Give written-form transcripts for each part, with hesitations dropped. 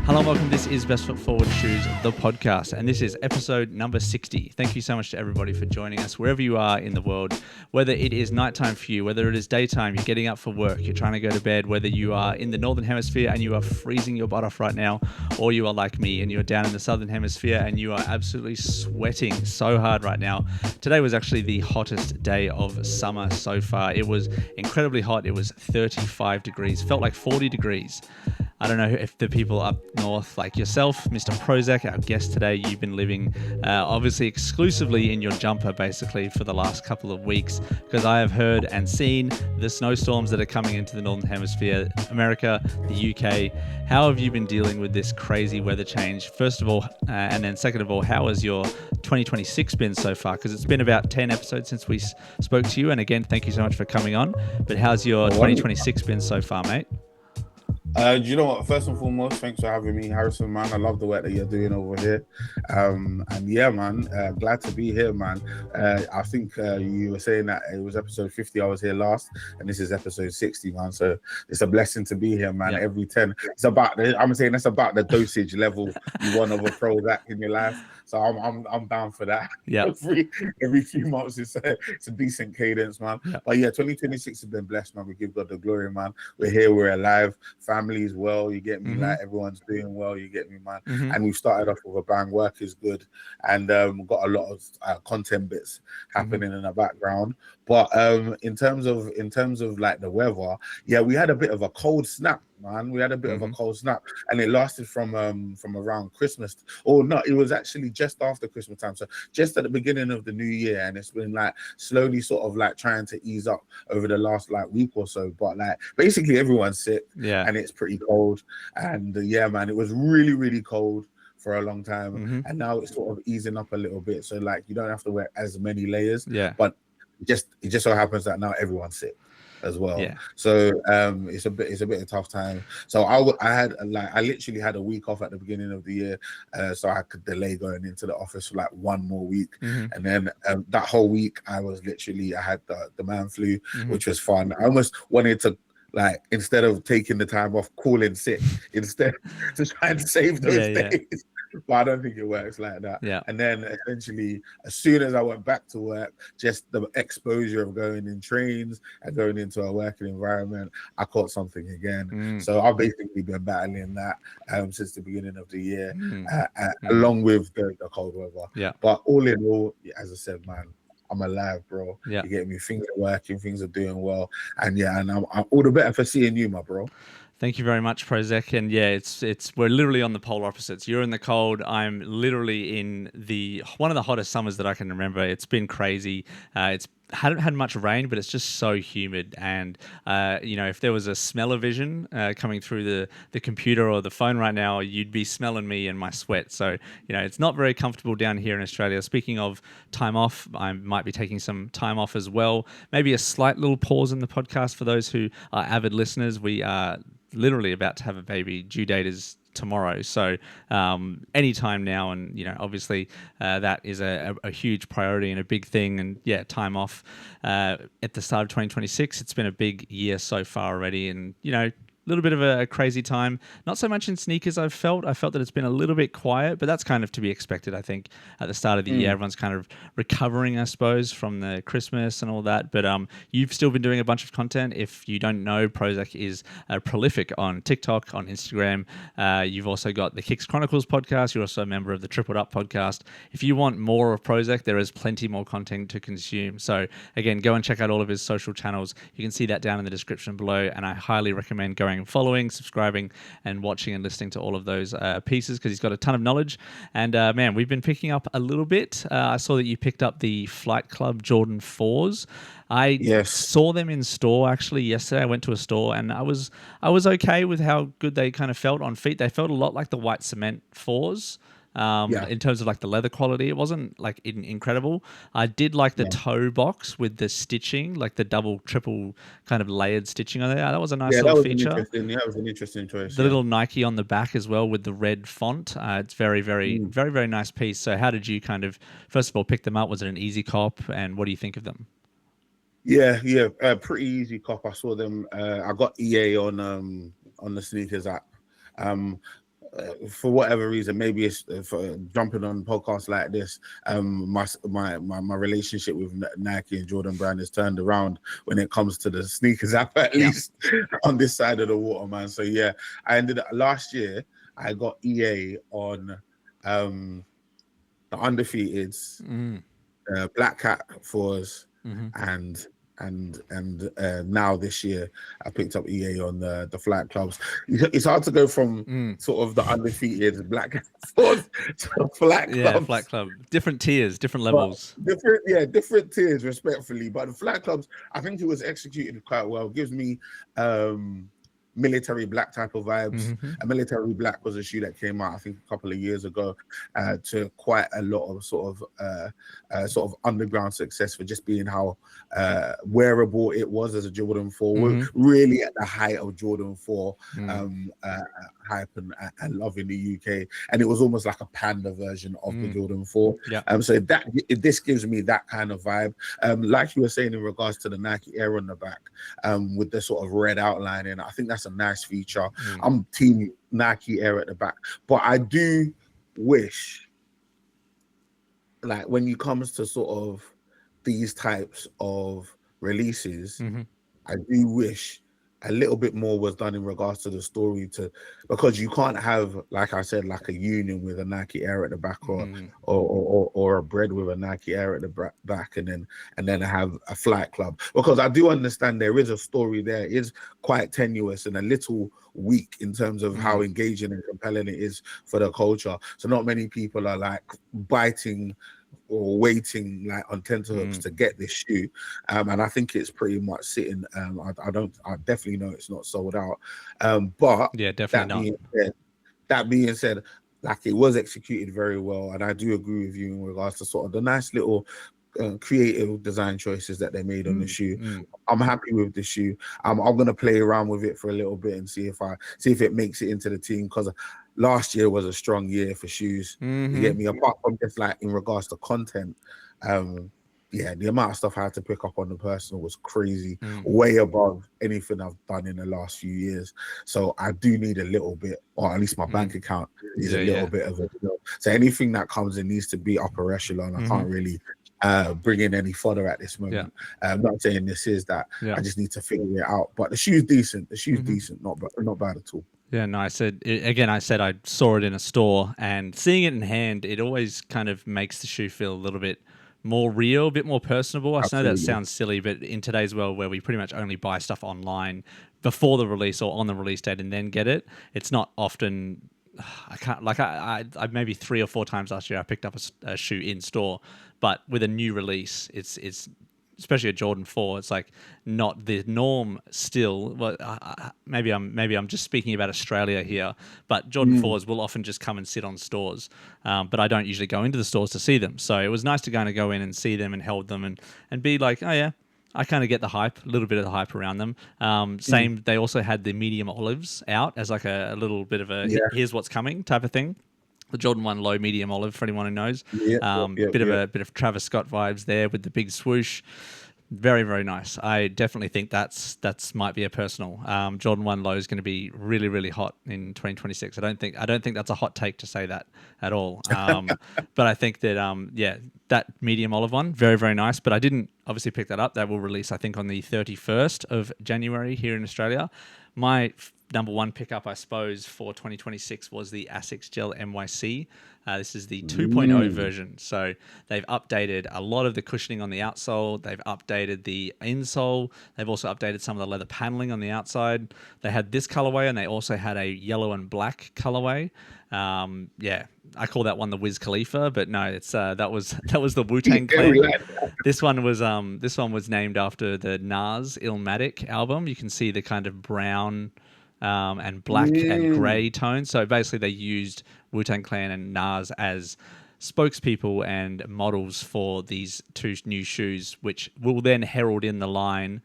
Hello and welcome. This is Best Foot Forward Shoes, the podcast, and this is episode number 60. Thank you so much to everybody for joining us wherever you are in the world, whether it is nighttime for you, whether it is daytime, you're getting up for work, you're trying to go to bed, whether you are in the Northern Hemisphere and you are freezing your butt off right now, or you are like me and you're down in the Southern Hemisphere and you are absolutely sweating so hard right now. Today was actually the hottest day of summer so far. It was incredibly hot. It was 35 degrees, felt like 40 degrees. I don't know if the people up north like yourself, Mr. Prozech, our guest today, you've been living obviously exclusively in your jumper basically for the last couple of weeks, because I have heard and seen the snowstorms that are coming into the Northern Hemisphere, America, the UK. How have you been dealing with this crazy weather change? First of all, and then second of all, how has your 2026 been so far? Because it's been about 10 episodes since we spoke to you. And again, thank you so much for coming on. But how's your 2026 been so far, mate? Do you know what? First and foremost, thanks for having me, Harrison, man. I love the work that you're doing over here. And yeah, man, glad to be here, man. I think you were saying that it was episode 50, I was here last, and this is episode 60, man. So it's a blessing to be here, man. Yep. Every 10. It's about I'm saying that's about the dosage level you want of a Prozac in your life. So I'm down for that. Yeah. Every few months it's a decent cadence, man. Yep. But yeah, 2026 has been blessed, man. We give God the glory, man. We're here, we're alive. Family as well, you get me. Mm-hmm. Like everyone's doing well, you get me, man. Mm-hmm. And we've started off with a bang. Work is good, and we've got a lot of content bits happening in the background. But in terms of like the weather, yeah, we had a bit of a cold snap, man. We had a bit of a cold snap, and it lasted from around Christmas. Or no, it was actually just after Christmas time, so just at the beginning of the new year, and it's been like slowly sort of like trying to ease up over the last like week or so. But like basically everyone's sick, yeah, and it's pretty cold. And yeah, man, it was really, really cold for a long time, and now it's sort of easing up a little bit. So like you don't have to wear as many layers, yeah. But it just so happens that now everyone's sick as well. Yeah. So it's a bit of a tough time. So I literally had a week off at the beginning of the year, so I could delay going into the office for like one more week. And then that whole week I had the man flu, which was fun. I almost wanted to, like, instead of taking the time off, call in sick instead to try and save those days. But I don't think it works like that. Yeah. And then essentially, as soon as I went back to work, just the exposure of going in trains and going into a working environment, I caught something again. So I've basically been battling that since the beginning of the year, along with the cold weather. Yeah. But all in all, as I said, man, I'm alive, bro. Yeah. You get me? Things are working, things are doing well. And yeah, and I'm all the better for seeing you, my bro. Thank you very much, Prozech. And yeah, we're literally on the polar opposites. You're in the cold. I'm literally in one of the hottest summers that I can remember. It's been crazy. It's hadn't had much rain, but it's just so humid. And if there was a smell-o-vision coming through the computer or the phone right now, you'd be smelling me and my sweat. So it's not very comfortable down here in Australia. Speaking of time off, I might be taking some time off as well. Maybe a slight little pause in the podcast for those who are avid listeners. We are literally about to have a baby. Due date is tomorrow, so anytime now, and obviously that is a huge priority and a big thing. And yeah, time off at the start of 2026. It's been a big year so far already, and a little bit of a crazy time. Not so much in sneakers, I felt that it's been a little bit quiet, but that's kind of to be expected. I think at the start of the year, everyone's kind of recovering, I suppose, from the Christmas and all that. But you've still been doing a bunch of content. If you don't know, Prozech is prolific on TikTok, on Instagram. You've also got the Kronichles podcast. You're also a member of the Tripled Up podcast. If you want more of Prozech, there is plenty more content to consume. So again, go and check out all of his social channels. You can see that down in the description below, and I highly recommend going and following, subscribing, and watching and listening to all of those pieces, because he's got a ton of knowledge. And man, we've been picking up a little bit. I saw that you picked up the Flight Club Jordan 4s. I saw them in store actually yesterday. I went to a store and I was okay with how good they kind of felt on feet. They felt a lot like the white cement 4s. In terms of like the leather quality. It wasn't like incredible. I did like the toe box with the stitching, like the double, triple kind of layered stitching on there. That was a nice little feature. That was an interesting choice. The little Nike on the back as well with the red font. It's very, very, very, very nice piece. So how did you kind of, first of all, pick them up? Was it an easy cop? And what do you think of them? Yeah, pretty easy cop. I saw them. I got EA on the sneakers app. for whatever reason, maybe it's for jumping on podcasts like this. My relationship with Nike and Jordan Brand is turned around when it comes to the sneakers app, at least on this side of the water, man. So yeah, I ended up last year. I got EA on the undefeateds, Black Cat 4s, and now this year I picked up EA on the flight clubs. It's hard to go from sort of the undefeated Black Cat 4s to flight clubs. Yeah, flight club, different tiers, different levels. Different tiers, respectfully. But the flight clubs, I think it was executed quite well. It gives me military black type of vibes. A military black was a shoe that came out I think a couple of years ago to quite a lot of sort of underground success for just being how wearable it was as a Jordan 4. We're really at the height of Jordan 4 hype and love in the UK, and it was almost like a panda version of the Jordan 4. So this gives me that kind of vibe, like you were saying in regards to the Nike Air on the back, with the sort of red outlining. I think that's a nice feature. I'm team Nike Air at the back, but I do wish, like, when it comes to sort of these types of releases, I do wish a little bit more was done in regards to the story, because you can't have, like I said, like a union with a Nike Air at the back, or a bread with a Nike Air at the back, and then have a flight club, because I do understand there is a story there. It is quite tenuous and a little weak in terms of how engaging and compelling it is for the culture. So not many people are like biting or waiting like on tenterhooks to get this shoe, and I think it's pretty much sitting. I definitely know it's not sold out, but yeah, definitely that being said, like, it was executed very well, and I do agree with you in regards to sort of the nice little creative design choices that they made on the shoe. I'm happy with the shoe. I'm gonna play around with it for a little bit and see if it makes it into the team, because last year was a strong year for shoes. You get me? Apart from just like in regards to content, the amount of stuff I had to pick up on the personal was crazy, way above anything I've done in the last few years. So I do need a little bit, or at least my bank account needs a little bit of it. So anything that comes in needs to be upper echelon. I can't really bring in any fodder at this moment. I'm not saying this is that. I just need to figure it out. But the shoe's decent. The shoe's decent, not bad at all. Yeah, no, I said I saw it in a store, and seeing it in hand, it always kind of makes the shoe feel a little bit more real, a bit more personable. I know that sounds silly, but in today's world where we pretty much only buy stuff online before the release or on the release date and then get it, it's not often. I maybe 3 or 4 times last year I picked up a shoe in store, but with a new release, it's especially a Jordan 4, it's like not the norm still. Well, maybe I'm just speaking about Australia here, but Jordan 4s will often just come and sit on stores, but I don't usually go into the stores to see them. So it was nice to kind of go in and see them and hold them and be like, oh yeah, I kind of get the hype, a little bit of the hype around them. Same, they also had the medium olives out as like a little bit of a here's what's coming type of thing. The Jordan 1 low medium olive, for anyone who knows. Bit of Travis Scott vibes there with the big swoosh. Very, very nice. I definitely think that's might be a personal. Jordan 1 low is going to be really, really hot in 2026. I don't think that's a hot take to say that at all. But I think that that medium olive one, very, very nice. But I didn't obviously pick that up. That will release, I think, on the 31st of January here in Australia. My number one pickup, I suppose, for 2026 was the Asics Gel NYC. This is the 2.0 version. So they've updated a lot of the cushioning on the outsole. They've updated the insole. They've also updated some of the leather paneling on the outside. They had this colorway, and they also had a yellow and black colorway. I call that one the Wiz Khalifa, but no, it's that was the Wu-Tang Clan. This one was named after the Nas Illmatic album. You can see the kind of brown and black and grey tones. So basically they used Wu-Tang Clan and Nas as spokespeople and models for these 2 new shoes, which will then herald in the line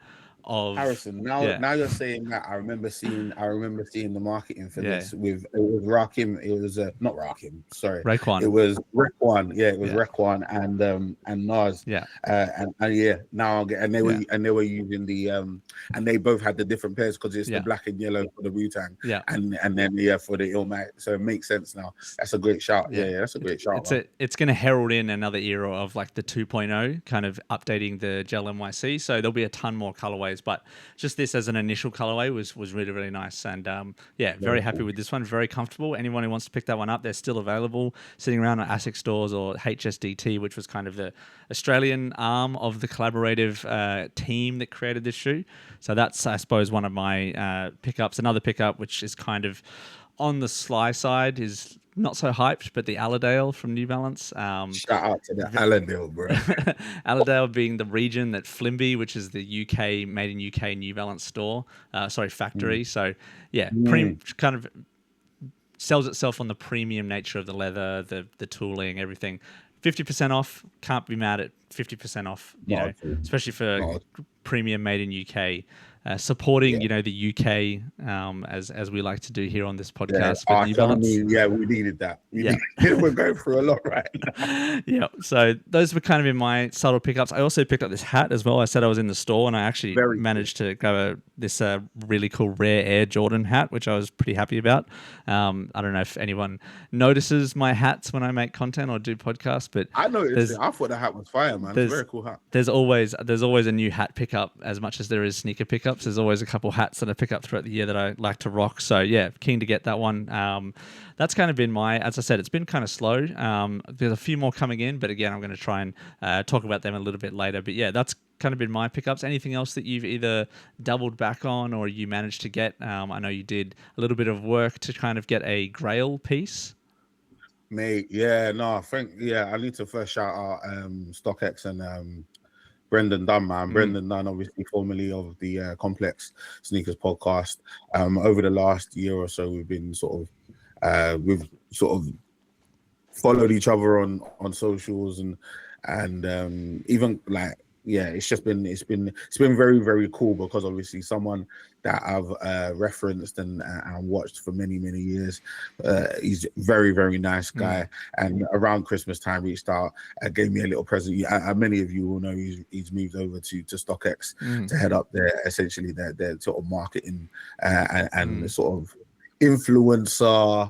of Harrison, now you're saying that, I remember seeing the marketing for this with Rakim. It was not Rakim, sorry. Raekwon. It was Raekwon. Yeah, it was Raekwon and Nas. Yeah. And now they were using the and they both had the different pairs because it's the black and yellow for the Wu-Tang. Yeah. And then for the Illmatic. So it makes sense now. That's a great shout. Yeah, that's a great shout. It's going to herald in another era of like the 2.0, kind of updating the gel NYC. So there'll be a ton more colorways, but just this as an initial colorway was really, really nice. And very happy with this one. Very comfortable. Anyone who wants to pick that one up, they're still available, sitting around at ASIC stores or HSDT, which was kind of the Australian arm of the collaborative team that created this shoe. So that's, I suppose, one of my pickups. Another pickup, which is kind of on the sly side, is not so hyped, but the Allerdale from New Balance. Shout out to the Allerdale, bro. Allerdale being the region that Flimby, which is the UK, made in UK New Balance store, factory. So kind of sells itself on the premium nature of the leather, the tooling, everything. 50% off, can't be mad at 50% off, especially for premium made in UK. Supporting, the UK, as we like to do here on this podcast. We needed that. We're going through a lot right now. So those were kind of in my subtle pickups. I also picked up this hat as well. I said I was in the store and I actually managed to grab this really cool Rare Air Jordan hat, which I was pretty happy about. I don't know if anyone notices my hats when I make content or do podcasts, but I noticed it. I thought the hat was fire, man. It's a very cool hat. There's always a new hat pickup as much as there is sneaker pickups. There's always a couple hats that I pick up throughout the year that I like to rock. So keen to get that one. That's kind of been as I said, it's been kind of slow. There's a few more coming in, but again, I'm going to try and talk about them a little bit later. But that's kind of been my pickups. Anything else that you've either doubled back on or you managed to get? I know you did a little bit of work to kind of get a Grail piece. Mate, I need to first shout out StockX and Brendan Dunn, man. Brendan Dunn, obviously formerly of the Complex Sneakers podcast. Over the last year or so, we've sort of followed each other on socials and even like it's been very, very cool because obviously someone that I've referenced and watched for many, many years. He's a very, very nice guy. And around Christmas time, reached out, gave me a little present. Many of you will know he's moved over to StockX to head up essentially their sort of marketing and sort of influencer,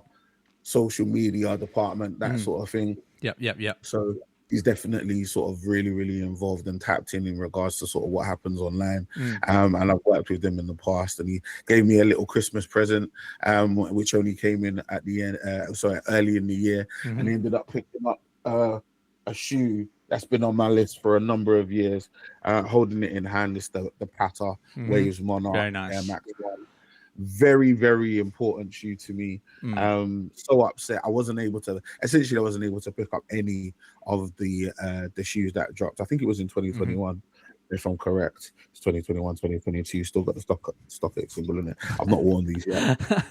social media department, that sort of thing. Yep. So he's definitely sort of really, really involved and tapped in regards to sort of what happens online. And I've worked with him in the past, and he gave me a little Christmas present, which only came in at the end, early in the year. And he ended up picking up a shoe that's been on my list for a number of years, holding it in hand. It's the Patta Waves Monarch Air Max 1. Very, very important shoe to me. So upset I wasn't able to pick up any of the shoes that dropped. I think it was in 2021, if I'm correct. It's 2021, 2022. Still got the StockX symbol in it. I've not worn these yet. The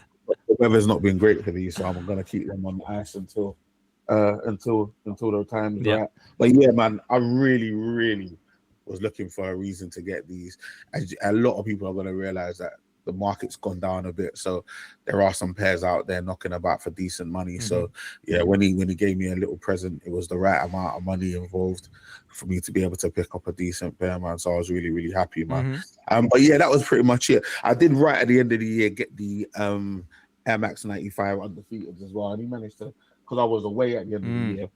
weather's not been great for these, so I'm gonna keep them on ice until the time's right. But man, I really, really was looking for a reason to get these. A lot of people are gonna realize that the market's gone down a bit, so there are some pairs out there knocking about for decent money. So when he gave me a little present, it was the right amount of money involved for me to be able to pick up a decent pair, man. So I was really, really happy, man. But that was pretty much it. I did right at the end of the year get the Air Max 95 undefeated as well, and he managed to, because I was away at the end of the year,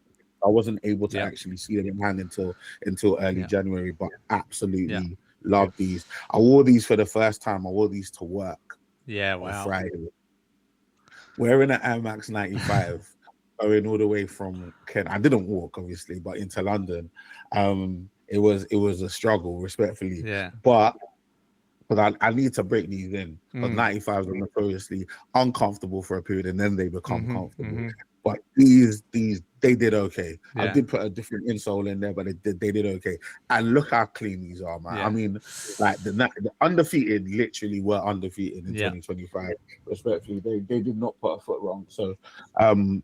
I wasn't able to actually see them in hand until early January, but absolutely love these. I wore these for the first time. I wore these to work. On Friday. Wearing an Air Max 95, going all the way from Kent. I didn't walk, obviously, but into London. It was a struggle, respectfully. But I need to break these in, because 95s are notoriously uncomfortable for a period, and then they become comfortable. But these they did okay. I did put a different insole in there, but they did okay. And look how clean these are, man. I mean, like the undefeated literally were undefeated in 2025. Respectfully, they did not put a foot wrong. So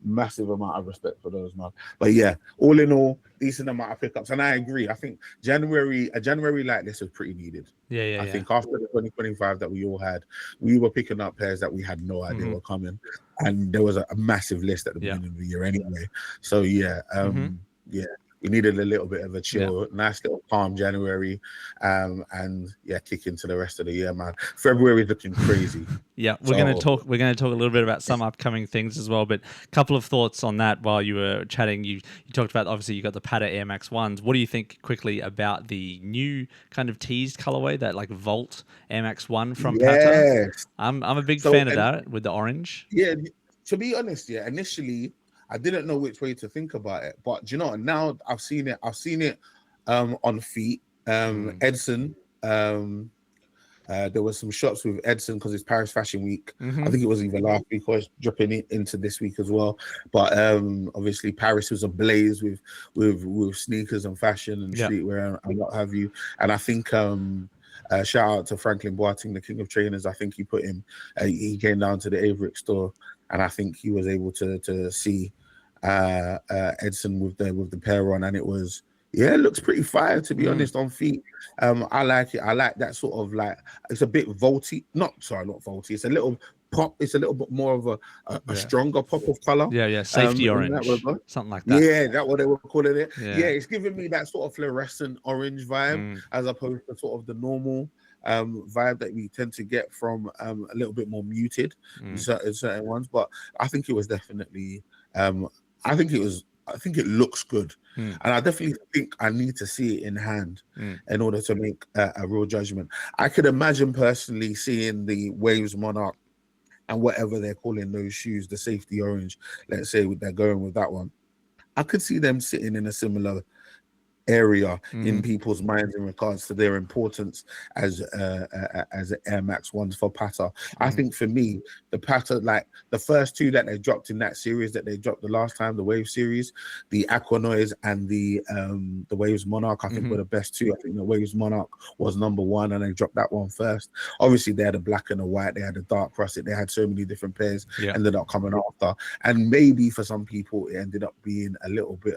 massive amount of respect for those, man. But all in all, decent amount of pickups. And I agree. I think a January like this was pretty needed. I think after the 2025 that we all had, we were picking up pairs that we had no idea were coming, and there was a massive list at the beginning of the year anyway. So yeah, we needed a little bit of a chill, nice little calm January, and kick into the rest of the year, man. February is looking crazy. We're going to talk a little bit about some upcoming things as well, but a couple of thoughts on that while you were chatting. You talked about, obviously, you got the Patta Air Max 1s. What do you think quickly about the new kind of teased colorway, that like Volt Air Max 1 from Patta? I'm a big fan of that with the orange. Yeah, to be honest, initially I didn't know which way to think about it, but do you know what? Now I've seen it on feet. Edson, there was some shots with Edson because it's Paris Fashion Week. I think it was either last week or it's dropping it into this week as well. But obviously Paris was ablaze with sneakers and fashion and streetwear and what have you. And I think shout out to Franklin Boateng, the king of trainers. I think he put him. He came down to the Averick store, and I think he was able to see Edson with the pair on, and it was it looks pretty fire, to be honest, on feet. I like it. I like that sort of, like, it's a bit volty. Not volty. It's a little pop. It's a little bit more of a stronger pop of color. Safety orange, something like that. Yeah, that's what they were calling it. It's giving me that sort of fluorescent orange vibe as opposed to sort of the normal vibe that we tend to get from a little bit more muted in certain ones. But I think it was definitely I think it looks good, and I definitely think I need to see it in hand in order to make a real judgment. I could imagine personally seeing the Waves Monarch and whatever they're calling those shoes, the safety orange, let's say they're going with that one. I could see them sitting in a similar area in people's minds in regards to their importance as Air Max 1s for Patta. I think for me, the Patta, like the first two that they dropped in that series that they dropped the last time, the Wave series, the Aquanoise and the Waves Monarch, I think were the best two. I think the Waves Monarch was number one, and they dropped that one first. Obviously, they had a black and a white, they had a dark russet, they had so many different pairs, ended up coming after. And maybe for some people, it ended up being a little bit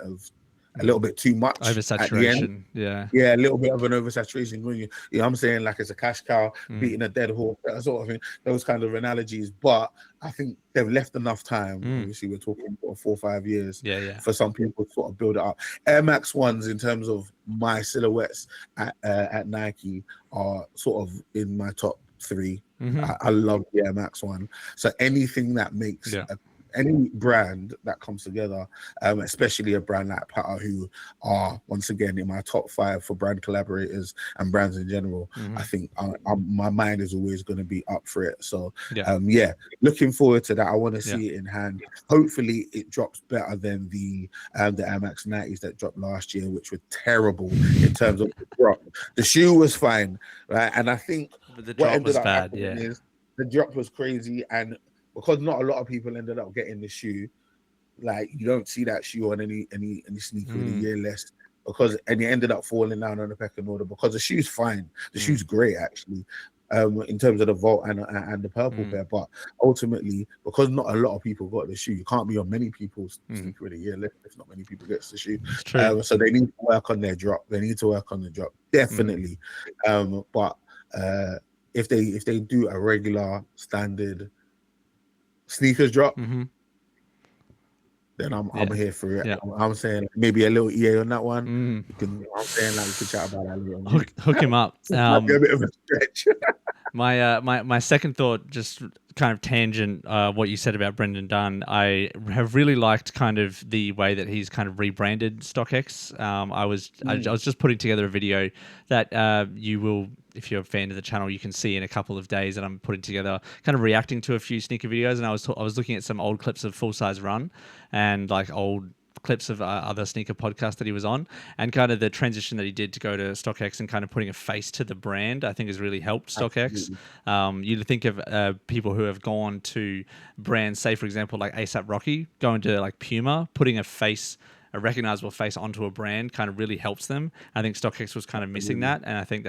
too much oversaturation. A little bit of an oversaturation. You know what I'm saying? Like it's a cash cow beating a dead horse, that sort of thing. Those kind of analogies. But I think they've left enough time. Obviously, we're talking for 4 or 5 years for some people to sort of build it up. Air Max 1s, in terms of my silhouettes at Nike, are sort of in my top 3. I love the Air Max 1. So anything that makes any brand that comes together, especially a brand like Patta, who are once again in my top 5 for brand collaborators and brands in general, I think my mind is always going to be up for it. So looking forward to that. I want to see it in hand. Hopefully it drops better than the Air Max 90s that dropped last year, which were terrible in terms of the drop. The shoe was fine, right? And I think the drop was bad. Is the drop was crazy, and because not a lot of people ended up getting the shoe, like you don't see that shoe on any sneaker in a year less, and it ended up falling down on the pecking order because the shoe's fine. The shoe's great actually, in terms of the Volt and the purple pair. But ultimately, because not a lot of people got the shoe, you can't be on many people's sneaker in a year less if not many people get the shoe. So they need to work on their drop. Definitely. But if they do a regular standard sneakers drop, then I'm here for it. I'm saying maybe a little EA on that one. I'm saying like we could chat about that later. Hook him up. Might be a bit of a stretch. My second thought, just kind of tangent what you said about Brendan Dunn. I have really liked kind of the way that he's kind of rebranded StockX. I was just putting together a video that you will, if you're a fan of the channel, you can see in a couple of days that I'm putting together, kind of reacting to a few sneaker videos. And I was looking at some old clips of Full Size Run and like old clips of other sneaker podcasts that he was on, and kind of the transition that he did to go to StockX and kind of putting a face to the brand, I think has really helped StockX. You think of people who have gone to brands, say for example like ASAP Rocky going to like Puma, putting a recognizable face onto a brand kind of really helps them. I think StockX was kind of missing that, and I think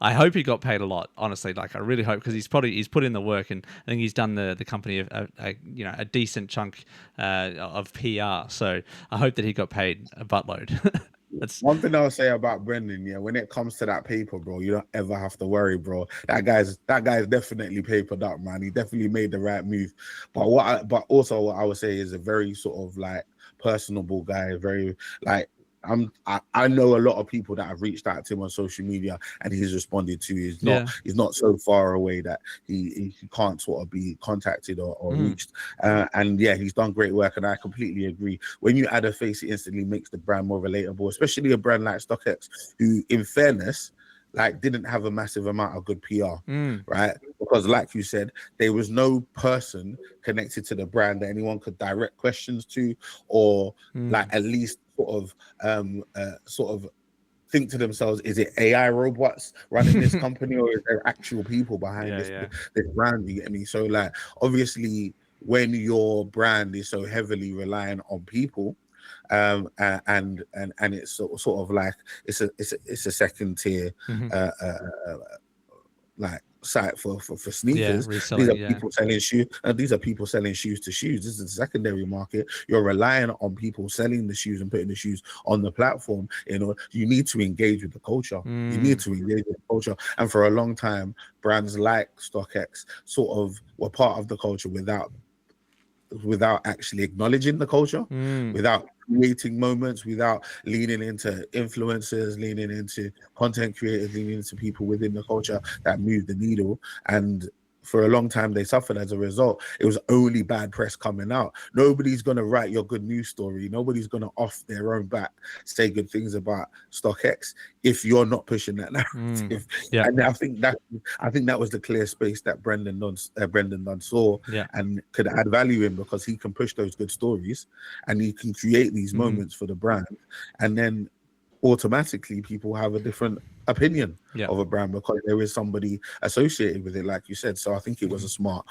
I hope he got paid a lot, honestly. Like I really hope, because he's put in the work, and I think he's done the company a decent chunk of PR. So I hope that he got paid a buttload. One thing I'll say about Brendan, yeah, when it comes to that paper, bro, you don't ever have to worry, bro. That guy's definitely papered up, man. He definitely made the right move. But also what I would say is a very sort of like personable guy, very like I know a lot of people that have reached out to him on social media and he's responded to. He's not so far away that he can't sort of be contacted or reached. And yeah, he's done great work, and I completely agree. When you add a face, it instantly makes the brand more relatable, especially a brand like StockX, who, in fairness, like didn't have a massive amount of good PR, right? Because like you said, there was no person connected to the brand that anyone could direct questions to, or like at least sort of think to themselves, is it AI robots running this company, or is there actual people behind this brand? You get me? So like, obviously, when your brand is so heavily reliant on people, and it's sort of like it's a second tier like site for sneakers. These are people selling shoes, and these are people selling shoes to shoes. This is the secondary market. You're relying on people selling the shoes and putting the shoes on the platform. You know, you need to engage with the culture. You need to engage with the culture. And for a long time, brands like StockX sort of were part of the culture without actually acknowledging the culture, without creating moments, without leaning into influencers, leaning into content creators, leaning into people within the culture that move the needle. And for a long time, they suffered as a result. It was only bad press coming out. Nobody's going to write your good news story. Nobody's going to off their own back say good things about StockX if you're not pushing that narrative. And I think that was the clear space that Brendan Dunn saw and could add value in, because he can push those good stories and he can create these moments for the brand, and then automatically people have a different opinion of a brand because there is somebody associated with it, like you said. So I think it was a smart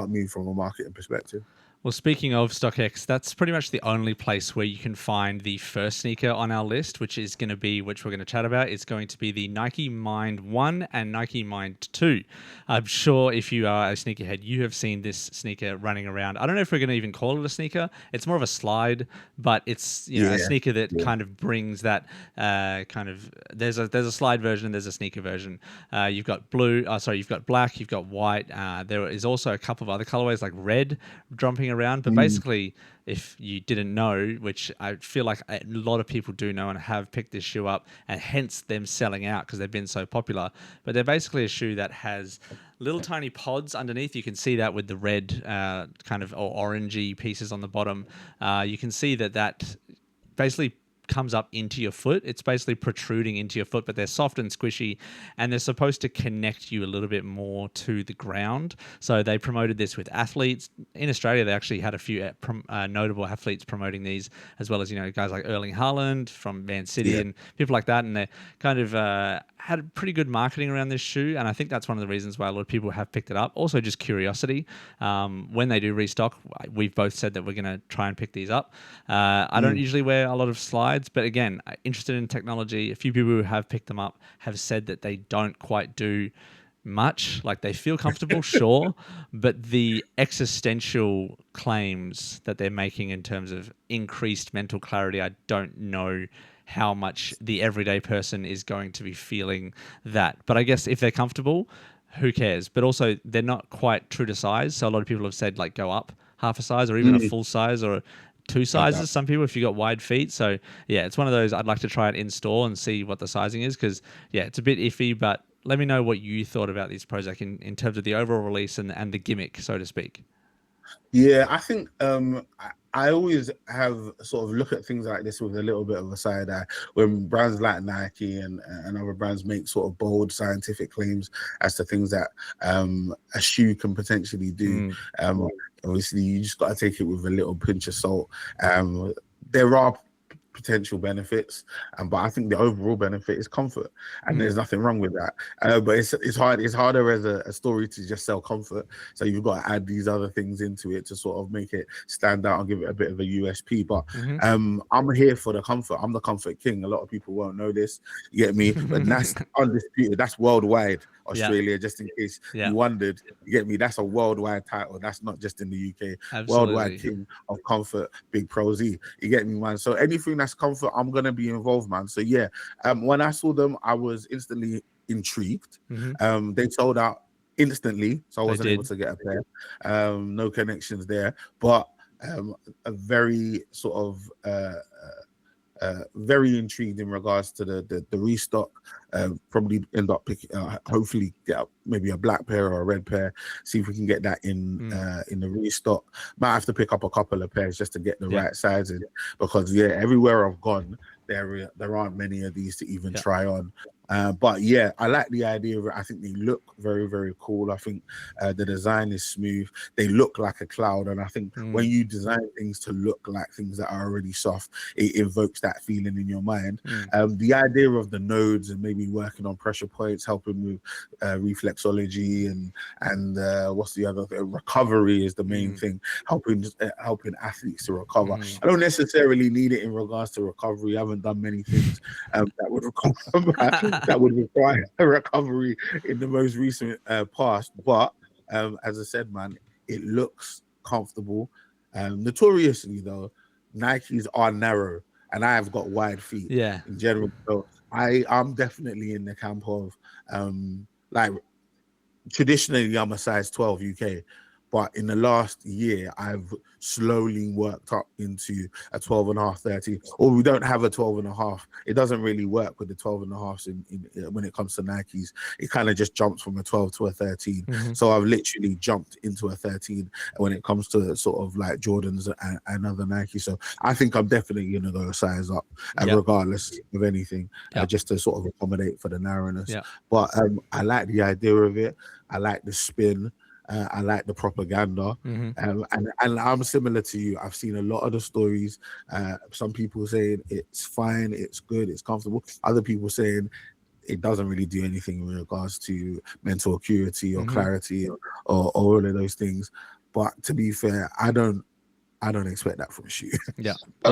move from a marketing perspective. Well, speaking of StockX, that's pretty much the only place where you can find the first sneaker on our list, which we're going to chat about. It's going to be the Nike Mind 1 and Nike Mind 2. I'm sure if you are a sneakerhead, you have seen this sneaker running around. I don't know if we're going to even call it a sneaker. It's more of a slide, but it's a sneaker that kind of brings that there's a slide version and there's a sneaker version. You've got you've got black, you've got white. There is also a couple of other colorways like red jumping around, but basically, if you didn't know, which I feel like a lot of people do know and have picked this shoe up, and hence them selling out because they've been so popular, but they're basically a shoe that has little tiny pods underneath. You can see that with the red kind of or orangey pieces on the bottom. You can see that basically comes up into your foot. It's basically protruding into your foot, but they're soft and squishy, and they're supposed to connect you a little bit more to the ground. So they promoted this with athletes. In Australia, they actually had a few notable athletes promoting these, as well as, guys like Erling Haaland from Man City and people like that. And they kind of had pretty good marketing around this shoe. And I think that's one of the reasons why a lot of people have picked it up. Also just curiosity. When they do restock, we've both said that we're going to try and pick these up. I don't usually wear a lot of slides, but again, interested in technology. A few people who have picked them up have said that they don't quite do much. Like, they feel comfortable, sure, but the existential claims that they're making in terms of increased mental clarity, I don't know how much the everyday person is going to be feeling that. But I guess if they're comfortable, who cares? But also, they're not quite true to size. So a lot of people have said, like, go up half a size or even a full size or 2 sizes, some people, if you got wide feet. So yeah, it's one of those I'd like to try it in store and see what the sizing is, because it's a bit iffy. But let me know what you thought about these Prozech in terms of the overall release and the gimmick, so to speak. Yeah, I think I always have sort of look at things like this with a little bit of a side eye when brands like Nike and other brands make sort of bold scientific claims as to things that a shoe can potentially do. Obviously, you just got to take it with a little pinch of salt. There are potential benefits, but I think the overall benefit is comfort, and there's nothing wrong with that. But it's harder as a story to just sell comfort, so you've got to add these other things into it to sort of make it stand out and give it a bit of a USP. But I'm here for the comfort. I'm the comfort king. A lot of people won't know this, you get me, but that's undisputed. That's worldwide. Australia, just in case you wondered, you get me, that's a worldwide title. That's not just in the UK. Absolutely. Worldwide king of comfort, Big Pro Z, you get me, man. So anything that's nice comfort, I'm gonna be involved, man. So yeah, when I saw them, I was instantly intrigued. They sold out instantly, so I wasn't able to get a pair. No connections there, but a very sort of very intrigued in regards to the restock. Probably end up picking, hopefully get maybe a black pair or a red pair. See if we can get that in the restock. Might have to pick up a couple of pairs just to get the right sizes, because everywhere I've gone, there aren't many of these to even try on. But yeah, I like the idea of it. I think they look very, very cool. I think the design is smooth. They look like a cloud, and I think when you design things to look like things that are already soft, it evokes that feeling in your mind. The idea of the nodes and maybe working on pressure points, helping with reflexology and what's the other thing? Recovery is the main thing. Helping athletes to recover. I don't necessarily need it in regards to recovery. I haven't done many things that would recover. That would require a recovery in the most recent past. But as I said, man, it looks comfortable. Notoriously, though, Nikes are narrow, and I have got wide feet in general. So I'm definitely in the camp of like traditionally I'm a size 12 UK. But in the last year, I've slowly worked up into a 12 and a half, 13. Or we don't have a 12 and a half. It doesn't really work with the 12 and a halves when it comes to Nikes. It kind of just jumps from a 12 to a 13. So I've literally jumped into a 13 when it comes to sort of like Jordans and other Nikes. So I think I'm definitely going to go a size up, regardless of anything, just to sort of accommodate for the narrowness. But I like the idea of it. I like the spin. I like the propaganda, and I'm similar to you. I've seen a lot of the stories. Some people saying it's fine, it's good, it's comfortable. Other people saying it doesn't really do anything in regards to mental acuity or clarity or all of those things. But to be fair, I don't expect that from a shoe. I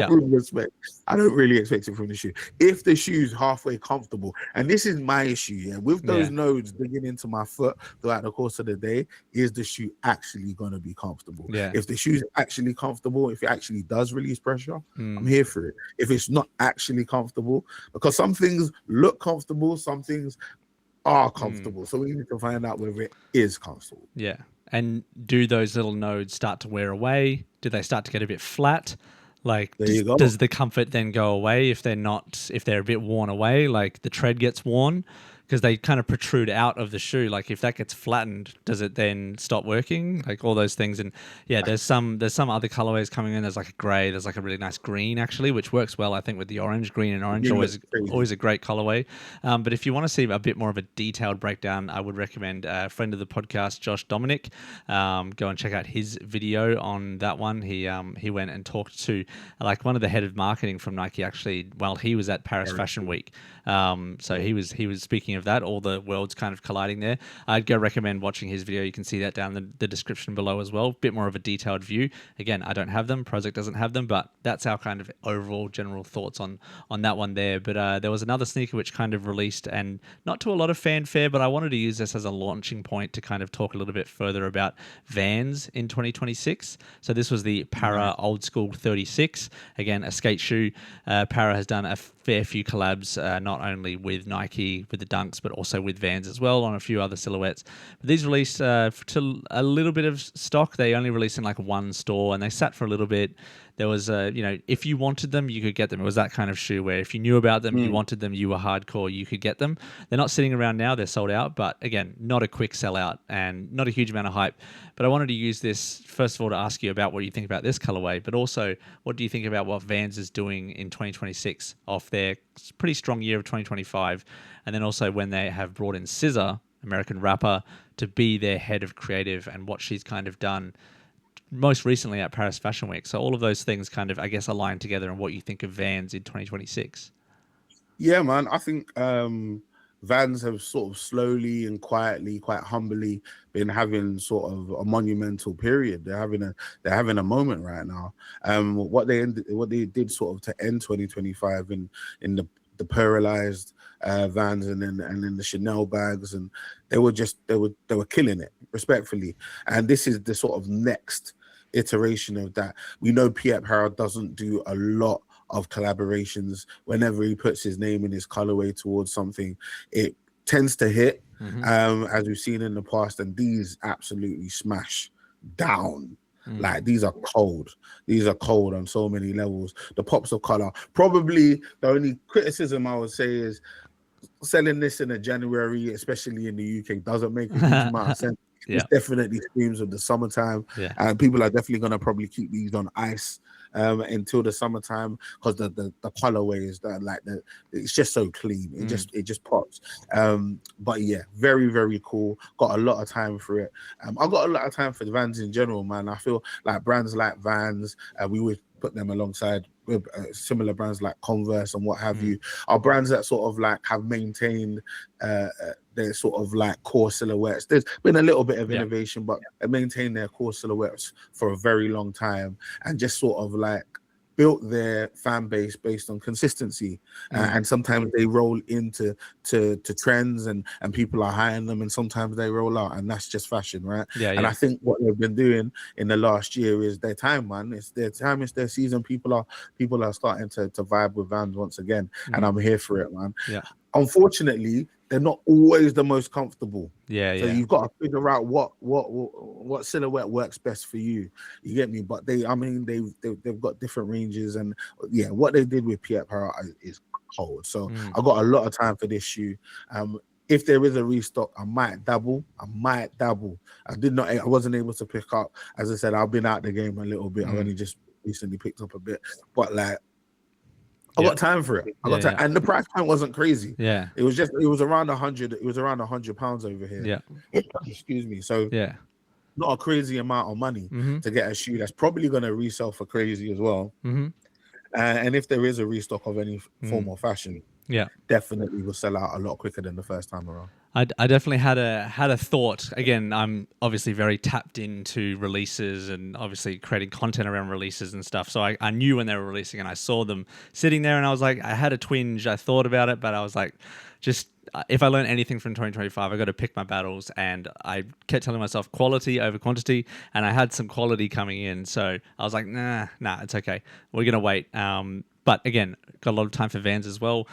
don't really expect it from the shoe. If the shoe's halfway comfortable, and this is my issue, with those nodes digging into my foot throughout the course of the day, is the shoe actually going to be comfortable? If the shoe's actually comfortable, if it actually does release pressure, I'm here for it. If it's not actually comfortable, because some things look comfortable, some things are comfortable. So we need to find out whether it is comfortable. And do those little nodes start to wear away? Do they start to get a bit flat? Like, does the comfort then go away if they're a bit worn away? Like the tread gets worn because they kind of protrude out of the shoe. Like if that gets flattened, does it then stop working? Like all those things. And there's some other colorways coming in. There's like a gray. There's like a really nice green actually, which works well, I think, with the orange. Green and orange always a great colorway. But if you want to see a bit more of a detailed breakdown, I would recommend a friend of the podcast, Dominic. Go and check out his video on that one. He went and talked to like one of the head of marketing from Nike actually while he was at Paris Fashion Week. So he was speaking of that, all the worlds kind of colliding there. I'd go recommend watching his video. You can see that down in the description below as well. Bit more of a detailed view. Again, I don't have them. Prozech doesn't have them, but that's our kind of overall general thoughts on that one there. But there was another sneaker which kind of released, and not to a lot of fanfare, but I wanted to use this as a launching point to kind of talk a little bit further about Vans in 2026. So this was the Parra Old School 36. Again, a skate shoe. Parra has done a fair few collabs, not only with Nike, with the Dunks, but also with Vans as well on a few other silhouettes. But these released to a little bit of stock. They only released in like one store, and they sat for a little bit. There was if you wanted them, you could get them. It was that kind of shoe where if you knew about them, you wanted them, you were hardcore, you could get them. They're not sitting around now. They're sold out, but again, not a quick sellout and not a huge amount of hype. But I wanted to use this, first of all, to ask you about what you think about this colorway, but also what do you think about what Vans is doing in 2026 off their pretty strong year of 2025, and then also when they have brought in SZA, American rapper, to be their head of creative and what she's kind of done most recently at Paris Fashion Week. So all of those things kind of, I guess, align together and what you think of Vans in 2026. Yeah, man. I think Vans have sort of slowly and quietly, quite humbly, been having sort of a monumental period. They're having a moment right now. What they did sort of to end 2025 in the pearlized Vans and then the Chanel bags, and they were killing it, respectfully. And this is the sort of next iteration of that. We know Pierre Parra doesn't do a lot of collaborations. Whenever he puts his name in his colorway towards something, it tends to hit, as we've seen in the past, and these absolutely smash down. Like these are cold. These are cold on so many levels. The pops of color. Probably the only criticism I would say is selling this in a January, especially in the UK, doesn't make a huge amount of sense. Yeah. It's definitely screams of the summertime, and people are definitely gonna probably keep these on ice until the summertime, because the colorway is that like it's just so clean. It just pops. But yeah, very, very cool. Got a lot of time for it. I got a lot of time for the Vans in general, man. I feel like brands like Vans, we would put them alongside with similar brands like Converse and what have you, are brands that sort of like have maintained their sort of like core silhouettes. There's been a little bit of innovation, but they maintained their core silhouettes for a very long time, and just sort of like built their fan base based on consistency. And sometimes they roll into trends and people are high on them, and sometimes they roll out, and that's just fashion, right? And I think what they've been doing in the last year is their time, man. It's their time, it's their season. People are starting to vibe with Vans once again, and I'm here for it, man. Unfortunately, they're not always the most comfortable. So you've got to figure out what silhouette works best for you. You get me? But they've got different ranges, and what they did with X PARRA is cold. So I got a lot of time for this shoe. If there is a restock, I might dabble. I wasn't able to pick up. As I said, I've been out the game a little bit. I've only just recently picked up a bit, but like, I got time for it. And the price point wasn't crazy. It was around 100. It was around £100 over here. Excuse me. So not a crazy amount of money to get a shoe that's probably going to resell for crazy as well. And if there is a restock of any form of fashion, definitely will sell out a lot quicker than the first time around. I definitely had a thought. Again, I'm obviously very tapped into releases and obviously creating content around releases and stuff. So I knew when they were releasing, and I saw them sitting there, and I was like, I had a twinge. I thought about it, but I was like, just if I learn anything from 2025, I got to pick my battles. And I kept telling myself quality over quantity, and I had some quality coming in. So I was like, nah, it's okay. We're gonna wait. But again, got a lot of time for Vans as well.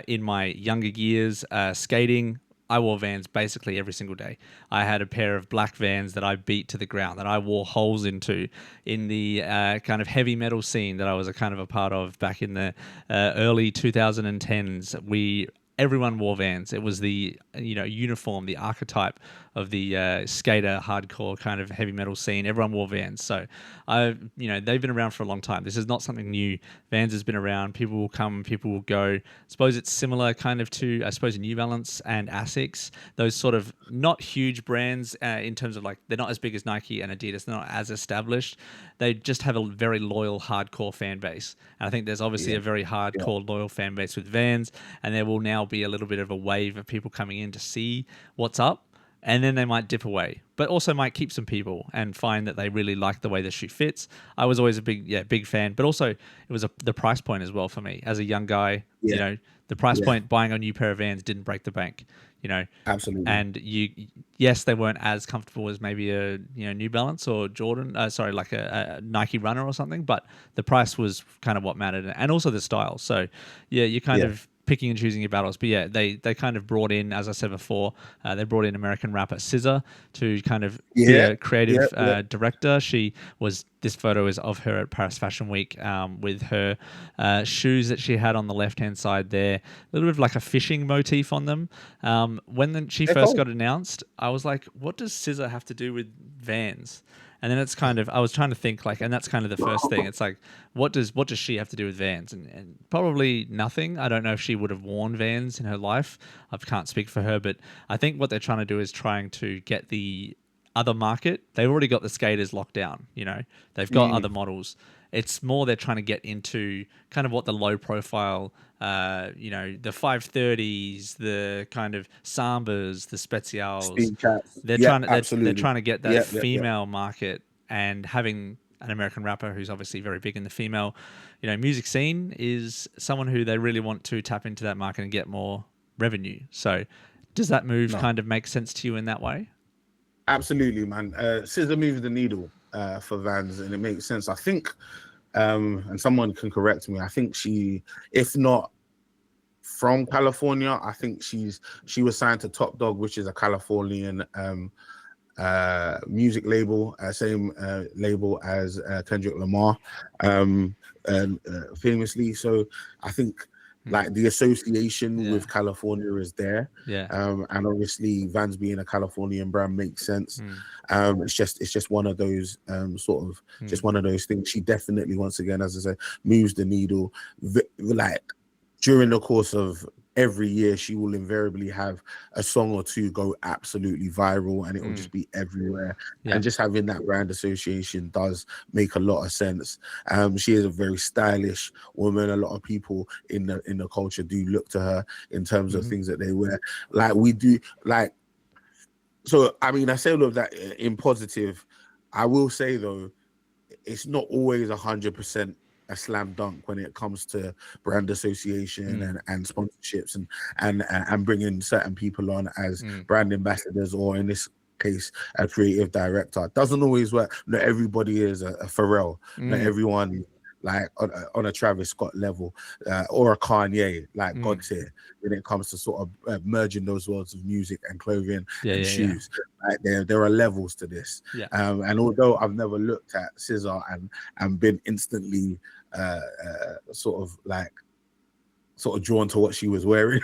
In my younger years, skating, I wore Vans basically every single day. I had a pair of black Vans that I beat to the ground, that I wore holes into in the kind of heavy metal scene that I was a kind of a part of back in the early 2010s. Everyone wore Vans. It was the uniform, the archetype of the skater, hardcore kind of heavy metal scene. Everyone wore Vans. So they've been around for a long time. This is not something new. Vans has been around. People will come, people will go. I suppose it's similar kind of to, New Balance and Asics. Those sort of not huge brands in terms of like, they're not as big as Nike and Adidas. They're not as established. They just have a very loyal, hardcore fan base. And I think there's obviously a very hardcore, loyal fan base with Vans. And there will now be a little bit of a wave of people coming in to see what's up, and then they might dip away, but also might keep some people and find that they really like the way the shoe fits. I was always a big fan, but also it was the price point as well for me as a young guy. The price point, buying a new pair of Vans didn't break the bank. Absolutely. And they weren't as comfortable as maybe a New Balance or Jordan, like a Nike Runner or something, but the price was kind of what mattered, and also the style. So you kind of picking and choosing your battles. But they kind of brought in, as I said before, they brought in American rapper SZA to kind of be a creative director. This photo is of her at Paris Fashion Week with her shoes that she had on the left-hand side there. A little bit of like a fishing motif on them. When she first got announced, I was like, what does SZA have to do with Vans? And then it's kind of, I was trying to think like, and that's kind of the first thing. It's like, what does she have to do with Vans? And probably nothing. I don't know if she would have worn Vans in her life. I can't speak for her, but I think what they're trying to do is trying to get the other market. They've already got the skaters locked down. They've got other models. It's more they're trying to get into kind of what the low profile, the 530s, the kind of Sambas, the Specials. They're trying to get that female market, and having an American rapper who's obviously very big in the female, music scene is someone who they really want to tap into that market and get more revenue. So does that move kind of make sense to you in that way? Absolutely, man. SZA moves the needle for Vans, and it makes sense. I think and someone can correct me. I think she, if not from California, I think she was signed to Top Dog, which is a Californian music label, same label as Kendrick Lamar, famously. So I think like the association with California is there, and obviously Vans being a Californian brand makes sense. It's just one of those just one of those things. She definitely, once again, as I said, moves the needle. Like during the course of every year, she will invariably have a song or two go absolutely viral, and it will just be everywhere. And just having that brand association does make a lot of sense. She is a very stylish woman. A lot of people in the culture do look to her in terms of things that they wear. Like we do, like, so I mean, I say all of that in positive. I will say though, it's not always 100% a slam dunk when it comes to brand association and sponsorships and bringing certain people on as brand ambassadors, or in this case a creative director. It doesn't always work. Not everybody is a Pharrell. Not everyone like on a Travis Scott level or a Kanye, like God tier, when it comes to sort of merging those worlds of music and clothing and shoes. Like there are levels to this. And although I've never looked at SZA and been instantly sort of drawn to what she was wearing,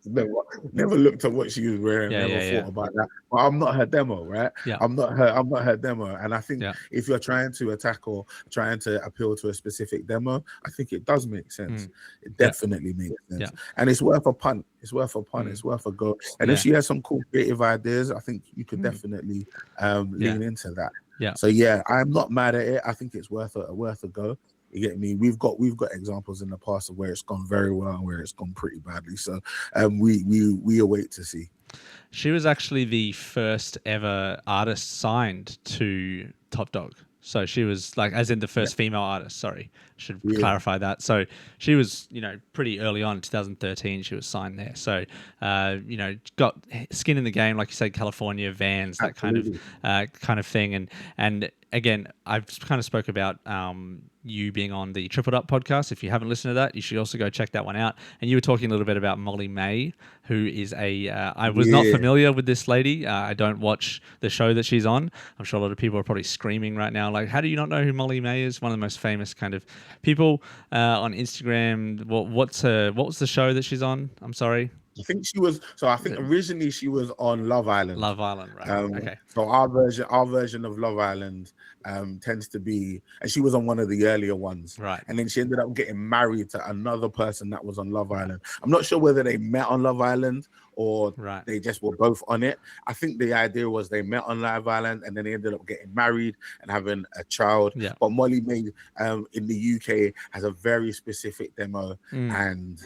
never looked at what she was wearing, thought about that. But I'm not her demo, right? I'm not her demo. And I think if you're trying to attack or trying to appeal to a specific demo, I think it does make sense. It definitely makes sense. And it's worth a punt. It's worth a go. And if she has some cool creative ideas, I think you could definitely lean into that. So I'm not mad at it. I think it's worth a go. You get me? We've got examples in the past of where it's gone very well and where it's gone pretty badly. So we await to see. She was actually the first ever artist signed to Top Dog. So she was like, as in the first female artist, sorry, should clarify that. So she was, pretty early on, 2013, she was signed there. So, got skin in the game, like you said, California, Vans, that kind of thing. And again, I've kind of spoke about you being on the Tripled Up podcast. If you haven't listened to that, you should also go check that one out. And you were talking a little bit about Molly May, who is I was not familiar with this lady. I don't watch the show that she's on. I'm sure a lot of people are probably screaming right now, like, how do you not know who Molly May is? One of the most famous kind of people on Instagram. What was the show that she's on? I'm sorry. I think she was. So I think originally she was on Love Island. Love Island, right? Okay. So our version of Love Island tends to be, and she was on one of the earlier ones, right? And then she ended up getting married to another person that was on Love Island. I'm not sure whether they met on Love Island or they just were both on it. I think the idea was they met on Love Island and then they ended up getting married and having a child. Yeah. But Molly May in the UK has a very specific demo and.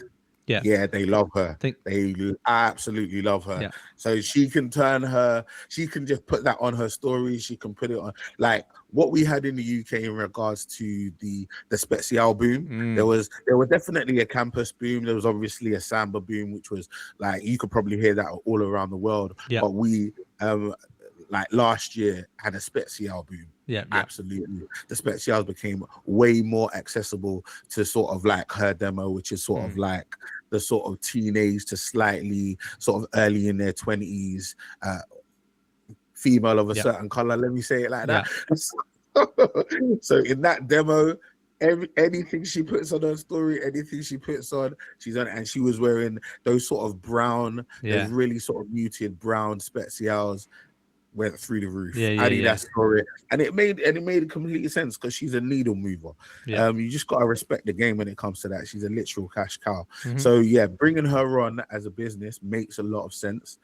Yeah, they love her. They absolutely love her. Yeah. So she can just put that on her story. She can put it on, like what we had in the UK in regards to the Special boom. There was definitely a campus boom. There was obviously a samba boom, which was like, you could probably hear that all around the world. Yeah. But we, like last year, had a Special boom. Yeah, absolutely. The Specials became way more accessible to sort of like her demo, which is sort of like the sort of teenage to slightly sort of early in their 20s female of a certain color. Let me say it like that. So in that demo, anything she puts on her story, anything she puts on, she's on it. And she was wearing those sort of brown, those really sort of muted brown Specials. Went through the roof. Adidas for it, and it made complete sense because she's a needle mover. You just gotta respect the game when it comes to that. She's a literal cash cow. So bringing her on as a business makes a lot of sense.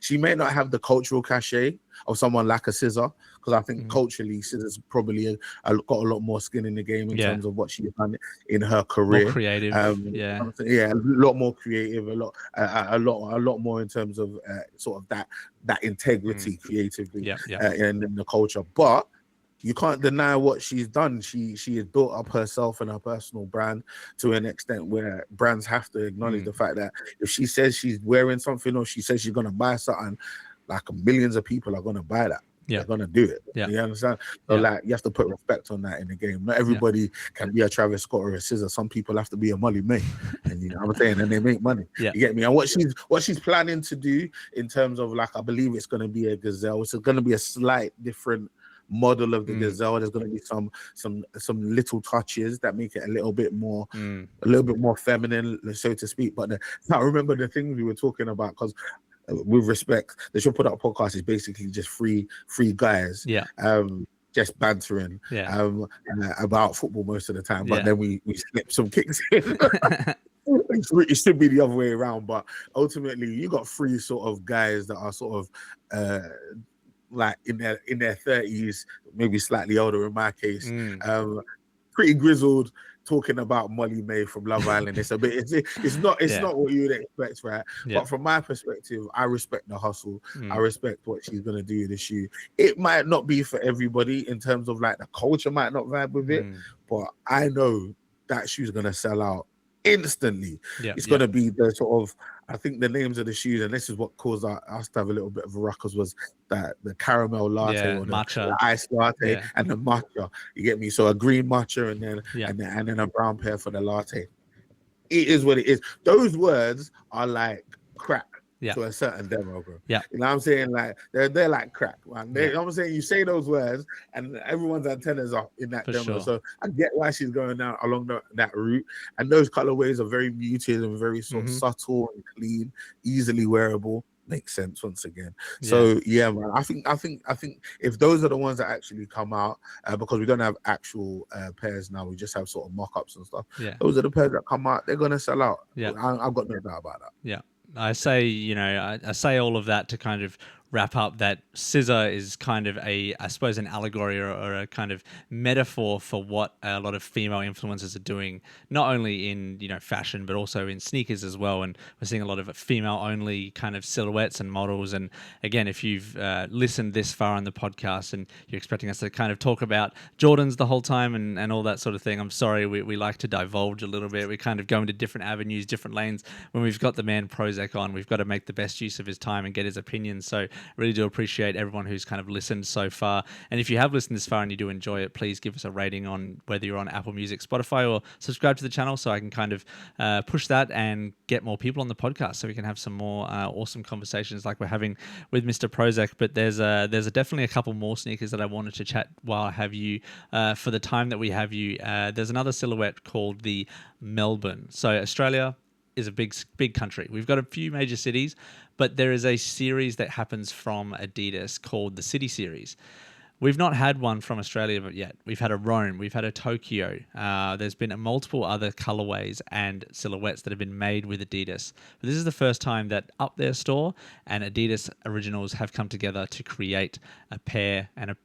She may not have the cultural cachet of someone like a SZA, because I think culturally SZA's probably got a lot more skin in the game in terms of what she's done in her career. More creative, a lot more creative, a lot more in terms of sort of that integrity creatively in the culture. But you can't deny what she's done. She has built up herself and her personal brand to an extent where brands have to acknowledge the fact that if she says she's wearing something or she says she's gonna buy something, like millions of people are gonna buy that. Yeah. they're gonna do it. Yeah. You understand? So like you have to put respect on that in the game. Not everybody can be a Travis Scott or a SZA. Some people have to be a Molly May, and you know what I'm saying, and they make money. Yeah. You get me? And what she's planning to do in terms of like, I believe it's gonna be a gazelle. It's gonna be a slight different model of the gazelle. There's going to be some little touches that make it a little bit more feminine, so to speak. But I remember the things we were talking about, because with respect, the Should Put Up podcast is basically just three guys, just bantering, about football most of the time. But then we slip some kicks in. It should be the other way around, but ultimately you got three sort of guys that are sort of like in their 30s, maybe slightly older in my case, pretty grizzled, talking about Molly May from Love Island. It's not what you would expect, right? But from my perspective, I respect the hustle. I respect what she's gonna do with the shoe. It might not be for everybody in terms of like the culture might not vibe with it, but I know that shoe's gonna sell out instantly. It's gonna be the sort of, I think the names of the shoes, and this is what caused us to have a little bit of a ruckus, was that the caramel latte or the iced latte and the matcha. You get me? So a green matcha and then a brown pair for the latte. It is what it is. Those words are like crack to a certain demo, bro. You know what I'm saying? Like they're like crack, man. You know what I'm saying? You say those words and everyone's antennas are in that demo. Sure. So I get why she's going down along that route. And those colorways are very muted and very sort of subtle and clean, easily wearable. Makes sense once again. So man, I think if those are the ones that actually come out, because we don't have actual pairs now, we just have sort of mock-ups and stuff. Those are the pairs that come out, they're gonna sell out. I've got no doubt about that. I say, I say all of that to kind of wrap up that SZA is kind of I suppose an allegory or a kind of metaphor for what a lot of female influencers are doing, not only in, fashion, but also in sneakers as well. And we're seeing a lot of female only kind of silhouettes and models. And again, if you've listened this far on the podcast and you're expecting us to kind of talk about Jordans the whole time and all that sort of thing, I'm sorry, we like to divulge a little bit. We kind of go into different avenues, different lanes. When we've got the man Prozech on, we've got to make the best use of his time and get his opinions. So really do appreciate everyone who's kind of listened so far. And if you have listened this far and you do enjoy it, please give us a rating on whether you're on Apple Music, Spotify, or subscribe to the channel so I can kind of push that and get more people on the podcast so we can have some more awesome conversations like we're having with Mr. Prozech. But there's definitely a couple more sneakers that I wanted to chat while I have you for the time that we have you. There's another silhouette called the Melbourne. So Australia is a big country. We've got a few major cities, but there is a series that happens from Adidas called the City Series. We've not had one from Australia yet. We've had a Rome, we've had a Tokyo. There's been multiple other colorways and silhouettes that have been made with Adidas. But this is the first time that Up Their store and Adidas Originals have come together to create a pair and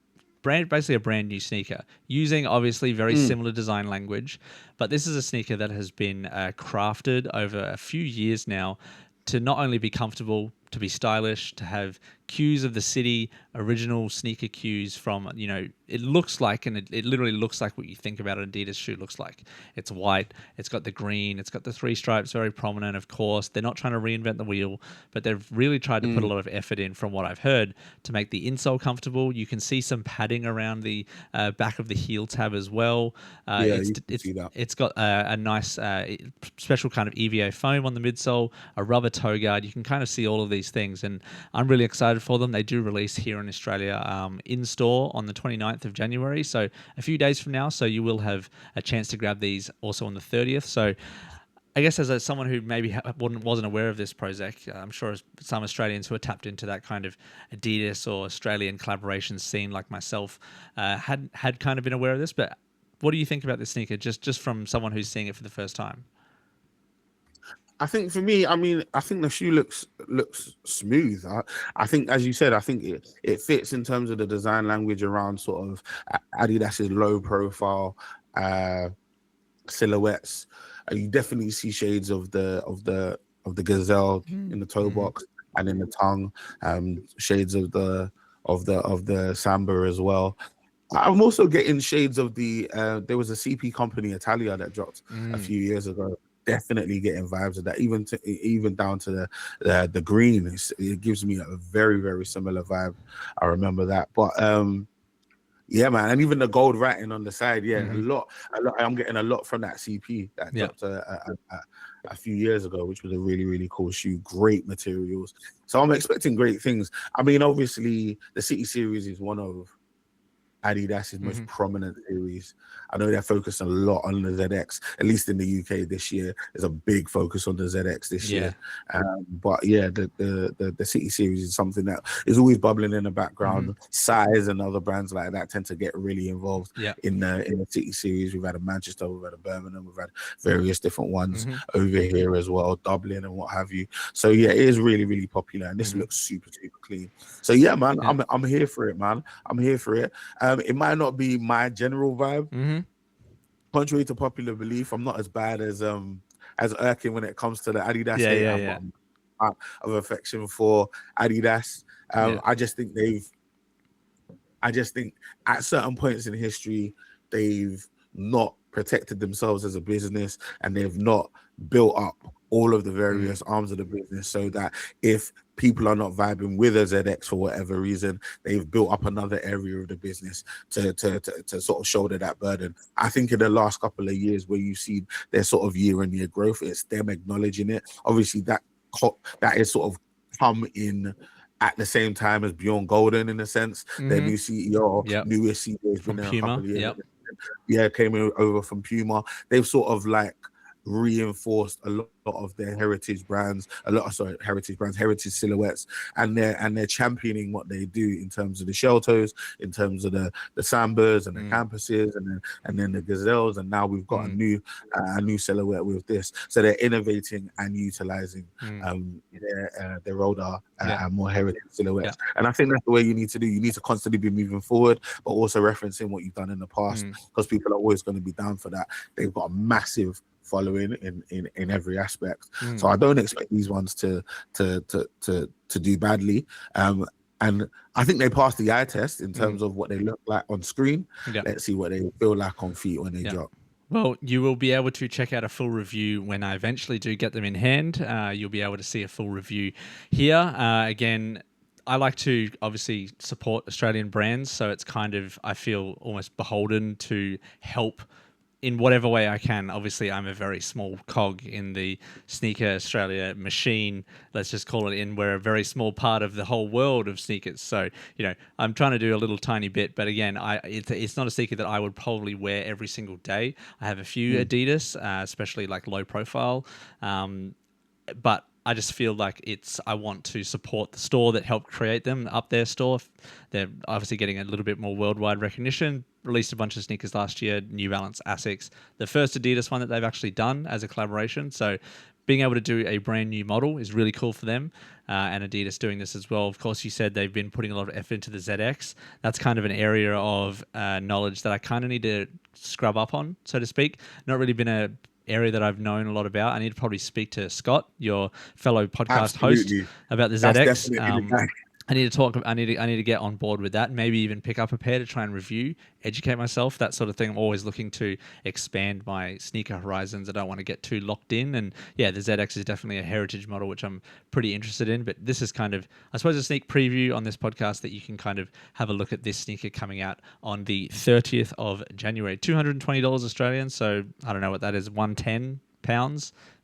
basically a brand new sneaker, using obviously very similar design language. But this is a sneaker that has been crafted over a few years now to not only be comfortable, to be stylish, to have cues of the city, original sneaker cues from, it looks like, and it literally looks like what you think about an Adidas shoe looks like. It's white, it's got the green, it's got the three stripes, very prominent, of course. They're not trying to reinvent the wheel, but they've really tried to put a lot of effort in, from what I've heard, to make the insole comfortable. You can see some padding around the back of the heel tab as well. It's got a nice special kind of EVA foam on the midsole, a rubber toe guard. You can kind of see all of these things, and I'm really excited for them. They do release here in Australia in store on the 29th of January, so a few days from now. So you will have a chance to grab these also on the 30th. So I guess as someone who maybe wasn't aware of this, Prozech, I'm sure some Australians who are tapped into that kind of Adidas or Australian collaboration scene like myself had kind of been aware of this. But what do you think about this sneaker, just from someone who's seeing it for the first time? I think for me, I think the shoe looks smooth. I think, as you said, I think it fits in terms of the design language around sort of Adidas's low profile silhouettes. You definitely see shades of the gazelle in the toe box and in the tongue, shades of the samba as well. I'm also getting shades of the there was a CP company, Italia, that dropped a few years ago. definitely getting vibes of that. Even down to the green, it gives me a very, very similar vibe. I remember that, but yeah, man, and even the gold writing on the side, yeah, a lot. I'm getting a lot from that CP that dropped a few years ago, which was a really, really cool shoe. Great materials, so I'm expecting great things. I mean, obviously, the City Series is one of Adidas' most prominent series. I know they're focused a lot on the ZX, at least in the UK this year. There's a big focus on the ZX this year. But yeah, the City series is something that is always bubbling in the background. Size and other brands like that tend to get really involved in the City series. We've had a Manchester, we've had a Birmingham, we've had various different ones over here as well, Dublin and what have you. So yeah, it is really, really popular, and this looks super, super clean. So yeah, man, I'm here for it, man. I'm here for it. It might not be my general vibe. Contrary to popular belief, I'm not as bad as Erkin when it comes to the Adidas hate. I've got a lot of affection for Adidas. I just think at certain points in history, they've not protected themselves as a business, and they've not built up all of the various arms of the business, so that if people are not vibing with a ZX for whatever reason, they've built up another area of the business to sort of shoulder that burden. I think in the last couple of years, where you've seen their sort of year-on-year growth, it's them acknowledging it. Obviously, that is sort of come in at the same time as Bjorn Golden, in a sense. Their new CEO, newest CEO, has been there a couple of years. Came over from Puma. They've sort of like reinforced a lot of their heritage silhouettes, and they're championing what they do in terms of the Sheltos, in terms of the Sambas and the Campuses, and then the Gazelles, and now we've got a new silhouette with this. So they're innovating and utilizing their older and more heritage silhouettes, and I think that's the way you need to do. You need to constantly be moving forward, but also referencing what you've done in the past, because people are always going to be down for that. They've got a massive following in every aspect, so I don't expect these ones to do badly, and I think they passed the eye test in terms of what they look like on screen. Let's see what they feel like on feet when they drop. Well, you will be able to check out a full review when I eventually do get them in hand. You'll be able to see a full review here. Again, I like to obviously support Australian brands, so it's kind of, I feel almost beholden to help in whatever way I can. Obviously, I'm a very small cog in the Sneaker Australia machine. Let's just call it in. We're a very small part of the whole world of sneakers. So, I'm trying to do a little tiny bit. But again, it's not a sneaker that I would probably wear every single day. I have a few Adidas, especially like low profile. But I just feel like I want to support the store that helped create them, up their store. They're obviously getting a little bit more worldwide recognition. Released a bunch of sneakers last year, New Balance, Asics. The first Adidas one that they've actually done as a collaboration. So being able to do a brand new model is really cool for them. And Adidas doing this as well. Of course, you said they've been putting a lot of effort into the ZX. That's kind of an area of knowledge that I kind of need to scrub up on, so to speak. Not really been a area that I've known a lot about. I need to probably speak to Scott, your fellow podcast host, about the ZX. I need to talk. I need to get on board with that. Maybe even pick up a pair to try and review, educate myself, that sort of thing. I'm always looking to expand my sneaker horizons. I don't want to get too locked in. And yeah, the ZX is definitely a heritage model, which I'm pretty interested in. But this is kind of, I suppose, a sneak preview on this podcast that you can kind of have a look at this sneaker coming out on the 30th of January. $220 Australian. So I don't know what that is. £110,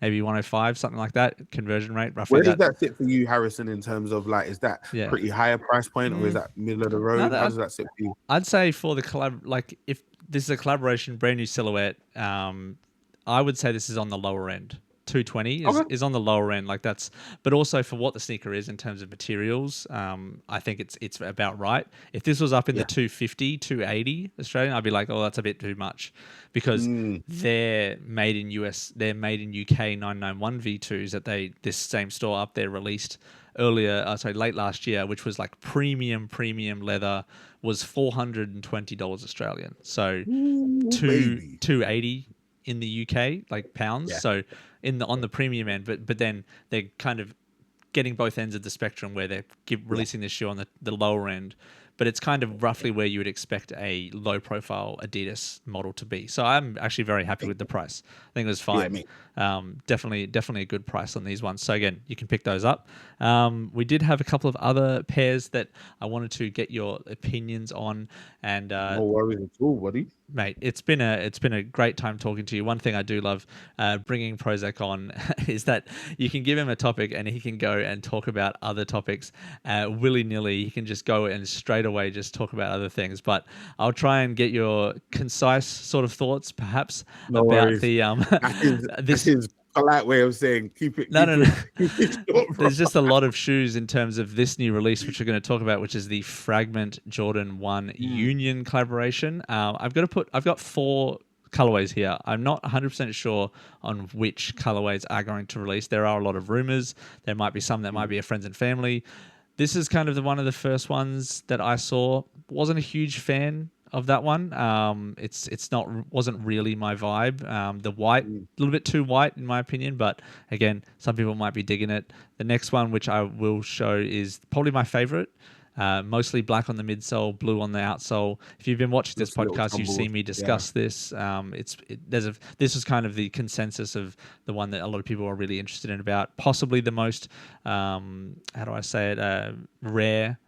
maybe 105, something like that, conversion rate, roughly. Where does that sit for you, Harrison, in terms of like, is that pretty higher price point, or is that middle of the road? How does that sit for you? I'd say for the collab, like if this is a collaboration, brand new silhouette, I would say this is on the lower end. 220 is on the lower end, like that's, but also for what the sneaker is in terms of materials, I think it's about right. If this was up in the 250, 280 Australian, I'd be like, oh, that's a bit too much, because they're made in US, they're made in UK 991 V2s that this same store up there released late last year, which was like premium leather, was $420 Australian. So 280 in the UK, like pounds. So on the premium end, but then they're kind of getting both ends of the spectrum, where they're releasing this shoe on the lower end, but it's kind of roughly where you would expect a low-profile Adidas model to be. So I'm actually very happy with the price. I think it was fine. Definitely a good price on these ones. So again, you can pick those up. We did have a couple of other pairs that I wanted to get your opinions on, and no worries at all, buddy. Mate, it's been a great time talking to you. One thing I do love bringing Prozech on is that you can give him a topic and he can go and talk about other topics willy-nilly. He can just go and straight away just talk about other things. But I'll try and get your concise sort of thoughts, perhaps, no about worries. This is polite way of saying keep it. No. Keep it short, There's just a lot of shoes in terms of this new release, which we're going to talk about, which is the Fragment Jordan 1 Union collaboration. I've got 4 colorways here. I'm not 100% sure on which colorways are going to release. There are a lot of rumors. There might be some that might be a friends and family. This is kind of one of the first ones that I saw. Wasn't a huge fan of that one. Wasn't really my vibe. The white, a little bit too white in my opinion, but again, some people might be digging it. The next one, which I will show, is probably my favorite. Mostly black on the midsole, blue on the outsole. If you've been watching this podcast, you've seen me discuss this. This is kind of the consensus of the one that a lot of people are really interested in, about possibly the most rare,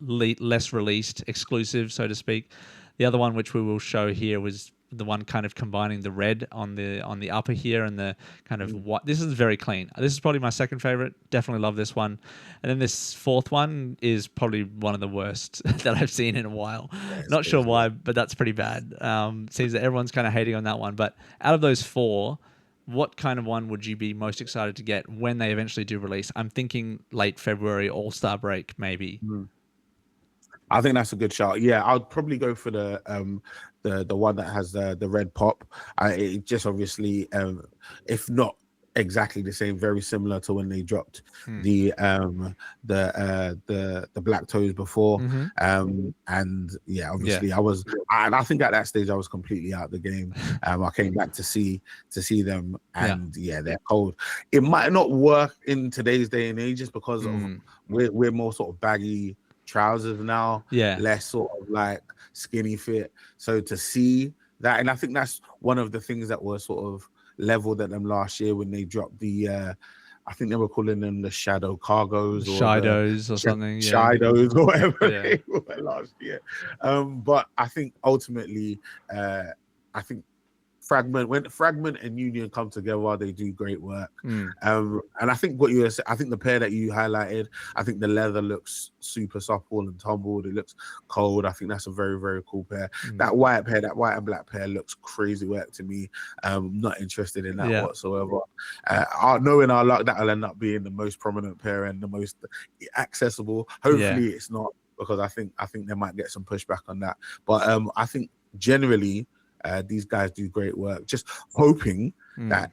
less released, exclusive, so to speak. The other one, which we will show here, was the one kind of combining the red on the upper here and the kind of white. This is very clean. This is probably my second favorite. Definitely love this one. And then this fourth one is probably one of the worst that I've seen in a while. Not sure why, but that's pretty bad. Seems that everyone's kind of hating on that one. But out of those 4, what kind of one would you be most excited to get when they eventually do release? I'm thinking late February, All-Star break, maybe. I think that's a good shout. Yeah, I'd probably go for the one that has the red pop. It just obviously, if not exactly the same, very similar to when they dropped the black toes before. And yeah, obviously I think at that stage I was completely out of the game. I came back to see them, and they're cold. It might not work in today's day and age just because of we're more sort of baggy trousers now, less sort of like skinny fit. So to see that, and I think that's one of the things that was sort of leveled at them last year when they dropped the I think they were calling them the shadow cargos or Shidos or something, Shidos or whatever they were last year. But I think ultimately I think when Fragment and Union come together, they do great work. And I think I think the pair that you highlighted, I think the leather looks super supple and tumbled. It looks cold. I think that's a very, very cool pair. That white and black pair looks crazy work to me. Not interested in that whatsoever. Knowing our luck, that'll end up being the most prominent pair and the most accessible. Hopefully it's not, because I think they might get some pushback on that. But I think generally, these guys do great work. Just hoping that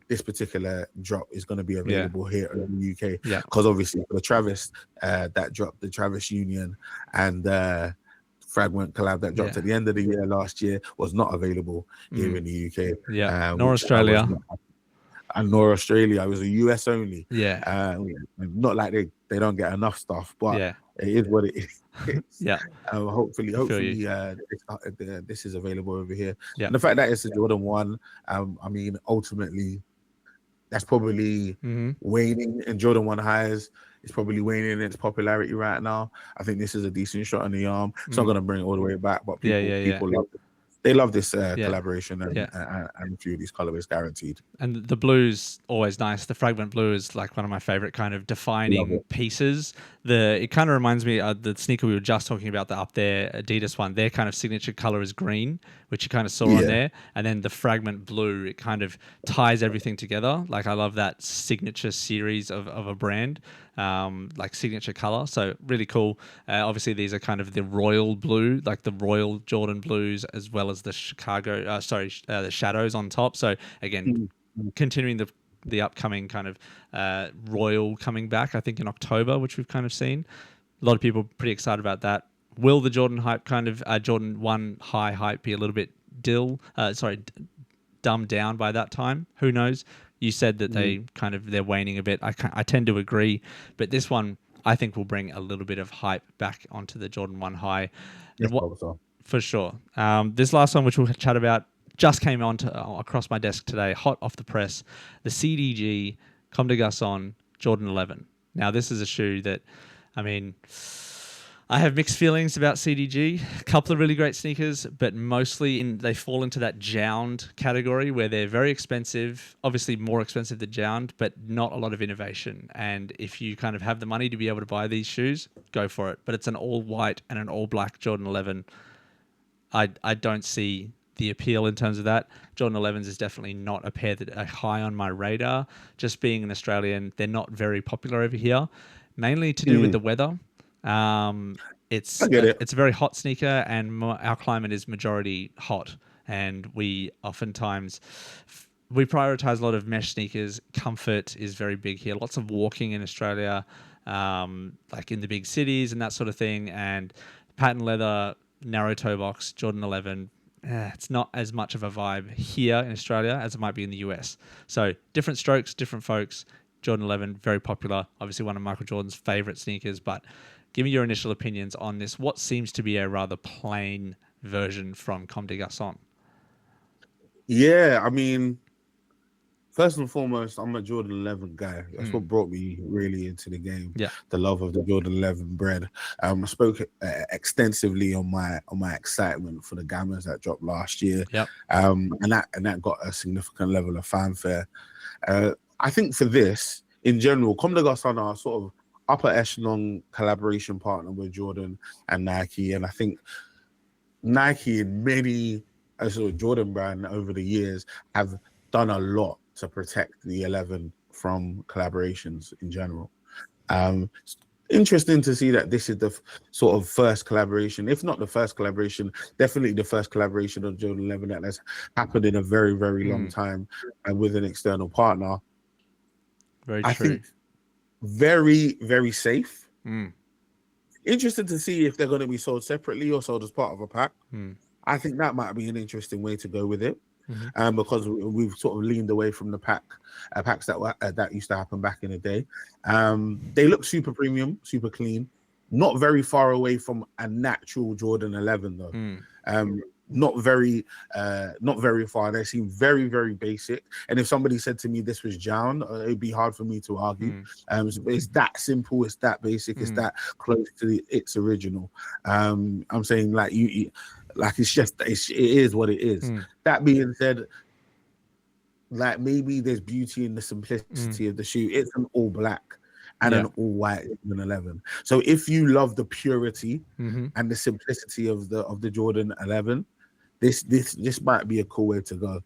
this particular drop is going to be available here in the UK. Because obviously for the Travis that dropped, the Travis Union and Fragment collab that dropped at the end of the year last year was not available here in the UK. Nor Australia. Nor Australia. It was a US only. Not like they don't get enough stuff, but it is what it is. Hopefully this is available over here. And the fact that it's a Jordan 1, I mean, ultimately that's probably waning, and Jordan 1 highs is probably waning in its popularity right now. I think this is a decent shot in the arm. It's not going to bring it all the way back, but people love it. They love this collaboration and a few of these colorways guaranteed. And the blue's always nice. The Fragment blue is like one of my favorite kind of defining pieces. It kind of reminds me of the sneaker we were just talking about, the up there Adidas one. Their kind of signature color is green, which you kind of saw on there. And then the Fragment blue, it kind of ties everything together. Like I love that signature series of a brand, like signature color. So really cool. Obviously these are kind of the royal blue, like the royal Jordan blues, as well as the the shadows on top. So again, continuing the upcoming kind of royal coming back, I think in October, which we've kind of seen. A lot of people pretty excited about that. Will the Jordan hype kind of Jordan 1 high hype be a little bit dumbed down by that time? Who knows? You said that they're waning a bit. I tend to agree, but this one I think will bring a little bit of hype back onto the Jordan 1 high. Yes, And so. for sure. This last one, which we'll chat about, just came across my desk today, hot off the press, the CDG Comme des Garçons Jordan 11. Now, this is a shoe that, I mean, I have mixed feelings about CDG. A couple of really great sneakers, but mostly they fall into that Jound category where they're very expensive, obviously more expensive than Jound, but not a lot of innovation. And if you kind of have the money to be able to buy these shoes, go for it. But it's an all white and an all black Jordan 11. I don't see the appeal in terms of that. Jordan 11s is definitely not a pair that are high on my radar. Just being an Australian, they're not very popular over here, mainly to do with the weather. It's a very hot sneaker, and our climate is majority hot, and we oftentimes we prioritize a lot of mesh sneakers. Comfort is very big here. Lots of walking in Australia, like in the big cities and that sort of thing. And patent leather, narrow toe box, Jordan 11. It's not as much of a vibe here in Australia as it might be in the US. So different strokes, different folks. Jordan 11, very popular. Obviously one of Michael Jordan's favorite sneakers, but give me your initial opinions on this. What seems to be a rather plain version from Comme des Garçons? Yeah, I mean, first and foremost, I'm a Jordan 11 guy. That's what brought me really into the game. Yeah, the love of the Jordan 11 bread. I spoke extensively on my excitement for the Gammas that dropped last year. Yep. And that got a significant level of fanfare. I think for this, in general, Comme des Garçons are sort of upper echelon collaboration partner with Jordan and Nike. And I think Nike and many Jordan brand over the years have done a lot to protect the 11 from collaborations in general. Interesting to see that this is the sort of first collaboration, if not the first collaboration, definitely the first collaboration of Jordan 11 that has happened in a very, very long time and with an external partner. Very true. I think very, very safe. Interesting to see if they're going to be sold separately or sold as part of a pack. I think that might be an interesting way to go with it. Because we've sort of leaned away from the packs that used to happen back in the day. They look super premium, super clean, not very far away from a natural Jordan 11 though. Not very far. They seem very, very basic. And if somebody said to me this was Jound, it'd be hard for me to argue. It's that simple, it's that basic, it's that close to its original. I'm saying like you like it is what it is. That being said, like maybe there's beauty in the simplicity of the shoe. It's an all black and an all white Jordan 11. So if you love the purity and the simplicity of the Jordan 11, this might be a cool way to go.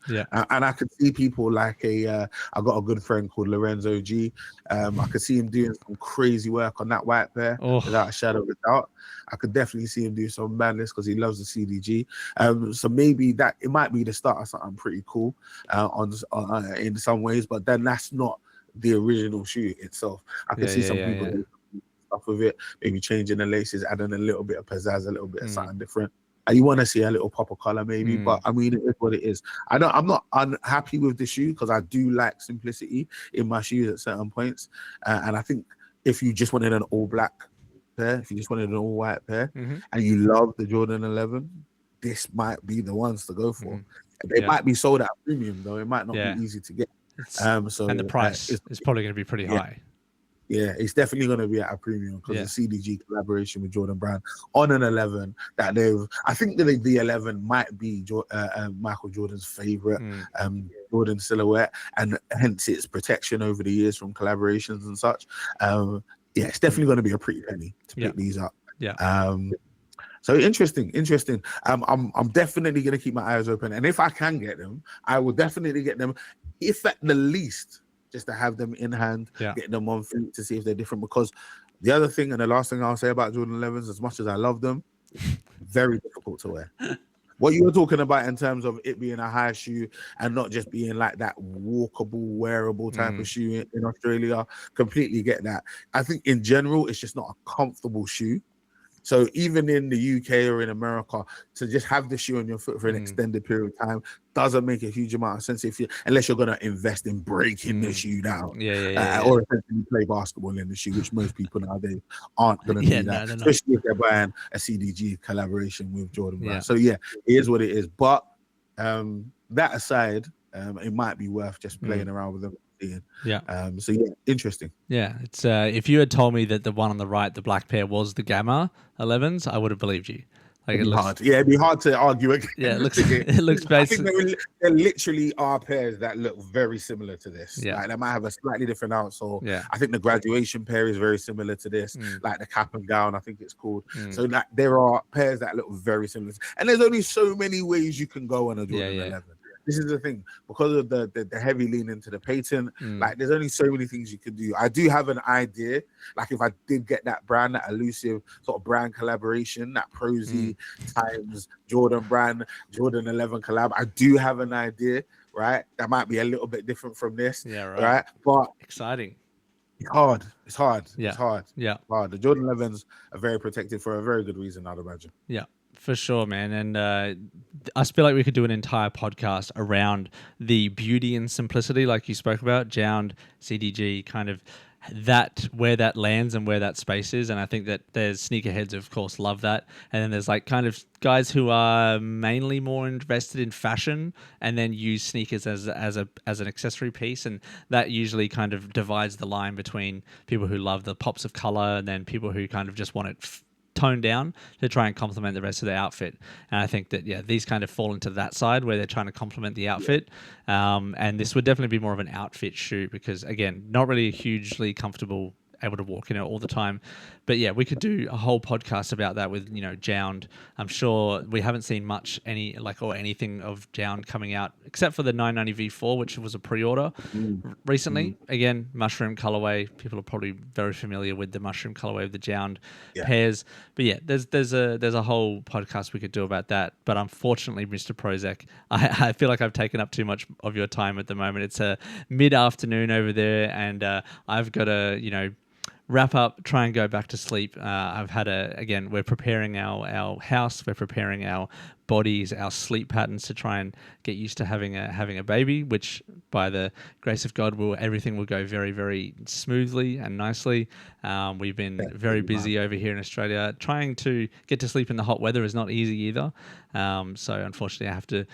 And I could see people like I got a good friend called Lorenzo G. I could see him doing some crazy work on that white pair without a shadow of a doubt. I could definitely see him do some madness because he loves the CDG. So maybe that it might be the start of something pretty cool in some ways, but then that's not the original shoe itself. I could see some people do stuff with it, maybe changing the laces, adding a little bit of pizzazz, a little bit of something different. You want to see a little pop of color maybe, but I mean, it is what it is. I'm not unhappy with the shoe because I do like simplicity in my shoes at certain points. And I think if you just wanted an all black pair, if you just wanted an all white pair and you love the Jordan 11, this might be the ones to go for. They might be sold at a premium though. It might not be easy to get. And the price is probably going to be pretty high. Yeah, it's definitely going to be at a premium because the CDG collaboration with Jordan Brand on an 11 that I think that the 11 might be Michael Jordan's favorite Jordan silhouette, and hence its protection over the years from collaborations and such. It's definitely going to be a pretty penny to pick these up. So interesting. I'm definitely going to keep my eyes open, and if I can get them, I will definitely get them. If at the least, just to have them in hand, get them on feet to see if they're different. Because the other thing and the last thing I'll say about Jordan 11s, as much as I love them, very difficult to wear. What you were talking about in terms of it being a high shoe and not just being like that walkable, wearable type of shoe in Australia, completely get that. I think in general, it's just not a comfortable shoe. So even in the UK or in America, to just have the shoe on your foot for an extended period of time doesn't make a huge amount of sense unless you're going to invest in breaking the shoe down. Or essentially play basketball in the shoe, which most people nowadays aren't going to do that, especially if they're buying a CDG collaboration with Jordan Brand. So yeah, it is what it is. But that aside, it might be worth just playing around with them. So yeah, interesting. Yeah, it's if you had told me that the one on the right, the black pair, was the Gamma 11s, I would have believed you. Like, it'd be hard to argue against. Yeah, it looks basically. I think there literally are pairs that look very similar to this. Yeah. Like they might have a slightly different outsole. Yeah. I think the graduation pair is very similar to this. Like the cap and gown, I think it's called. So like there are pairs that look very similar. And there's only so many ways you can go on a Jordan 11. This is the thing, because of the heavy lean into the patent, like there's only so many things you can do. I do have an idea, like if I did get that brand, that elusive sort of brand collaboration, that Prozech times Jordan brand, Jordan 11 collab, I do have an idea, right? That might be a little bit different from this, right? But exciting. It's hard. It's hard. Yeah. It's hard. Yeah. It's hard. The Jordan 11s are very protected for a very good reason, I'd imagine. Yeah. For sure, man. And I feel like we could do an entire podcast around the beauty and simplicity, like you spoke about, Jound, CDG, kind of that, where that lands and where that space is. And I think that there's sneakerheads, of course, love that. And then there's like kind of guys who are mainly more invested in fashion and then use sneakers as an accessory piece. And that usually kind of divides the line between people who love the pops of color and then people who kind of just want it toned down to try and complement the rest of the outfit. And I think that, these kind of fall into that side where they're trying to complement the outfit. And this would definitely be more of an outfit shoe because, again, not really hugely comfortable, able to walk in it all the time. But yeah, we could do a whole podcast about that with, Jound. I'm sure we haven't seen much anything of Jound coming out except for the 990 V4, which was a pre-order recently. Again, mushroom colorway. People are probably very familiar with the mushroom colorway of the Jound pairs. But yeah, there's a whole podcast we could do about that. But unfortunately, Mr. Prozech, I feel like I've taken up too much of your time at the moment. It's a mid-afternoon over there, and I've got to, wrap up, try and go back to sleep. I've had we're preparing our house, we're preparing our bodies, our sleep patterns to try and get used to having a baby, which by the grace of God, everything will go very, very smoothly and nicely. We've been very busy over here in Australia. Trying to get to sleep in the hot weather is not easy either. So unfortunately I have to,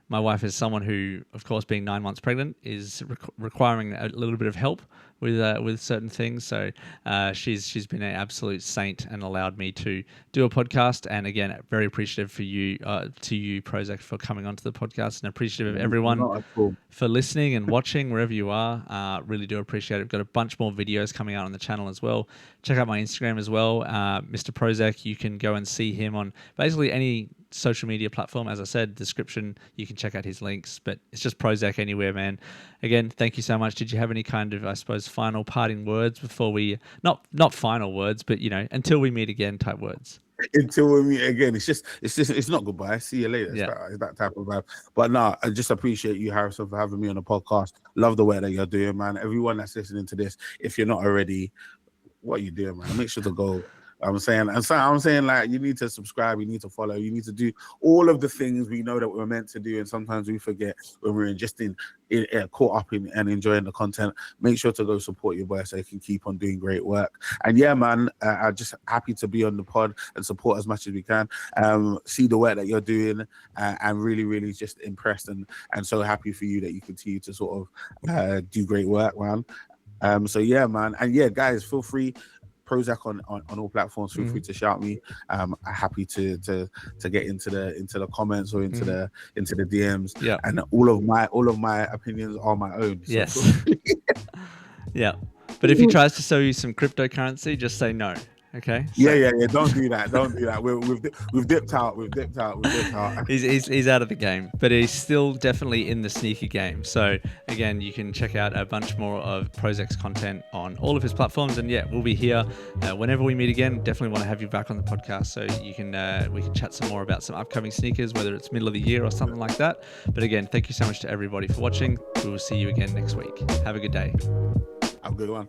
my wife is someone who, of course, being 9 months pregnant, is requiring a little bit of help with certain things. So she's been an absolute saint and allowed me to do a podcast. And again, very appreciative to you, Prozech, for coming onto the podcast, and appreciative of everyone for listening and watching wherever you are. Really do appreciate it. We've got a bunch more videos coming out on the channel as well. Check out my Instagram as well, Mr. Prozech. You can go and see him on basically any social media platform. As I said, description, you can check out his links, but it's just Prozech anywhere, man. Again, thank you so much. Did you have any kind of, I suppose, final parting words before we, not final words, but until we meet again type words? Until we meet again, it's not goodbye. See you later. It's that type of vibe. But no, I just appreciate you, Harrison, for having me on the podcast. Love the work that you're doing, man. Everyone that's listening to this, if you're not already, what are you doing, man? Make sure to go. I'm saying like you need to subscribe, you need to follow, you need to do all of the things we know that we're meant to do, and sometimes we forget when we're just caught up in and enjoying the content. Make sure to go support your boy so he can keep on doing great work. And yeah, man, I'm just happy to be on the pod and support as much as we can. See the work that you're doing, and really, really just impressed and so happy for you that you continue to sort of do great work, man. So yeah, man, and yeah, guys, feel free. Prozech on all platforms. Feel free to shout me. I'm happy to get into the comments or into the DMs. Yeah. And all of my opinions are my own. So yes. Yeah. But if he tries to sell you some cryptocurrency, just say no. Okay. So. Yeah. Don't do that. We've dipped out. He's out of the game, but he's still definitely in the sneaker game. So again, you can check out a bunch more of Prozech's content on all of his platforms. And yeah, we'll be here whenever we meet again. Definitely want to have you back on the podcast so you can we can chat some more about some upcoming sneakers, whether it's middle of the year or something like that. But again, thank you so much to everybody for watching. We will see you again next week. Have a good day. Have a good one.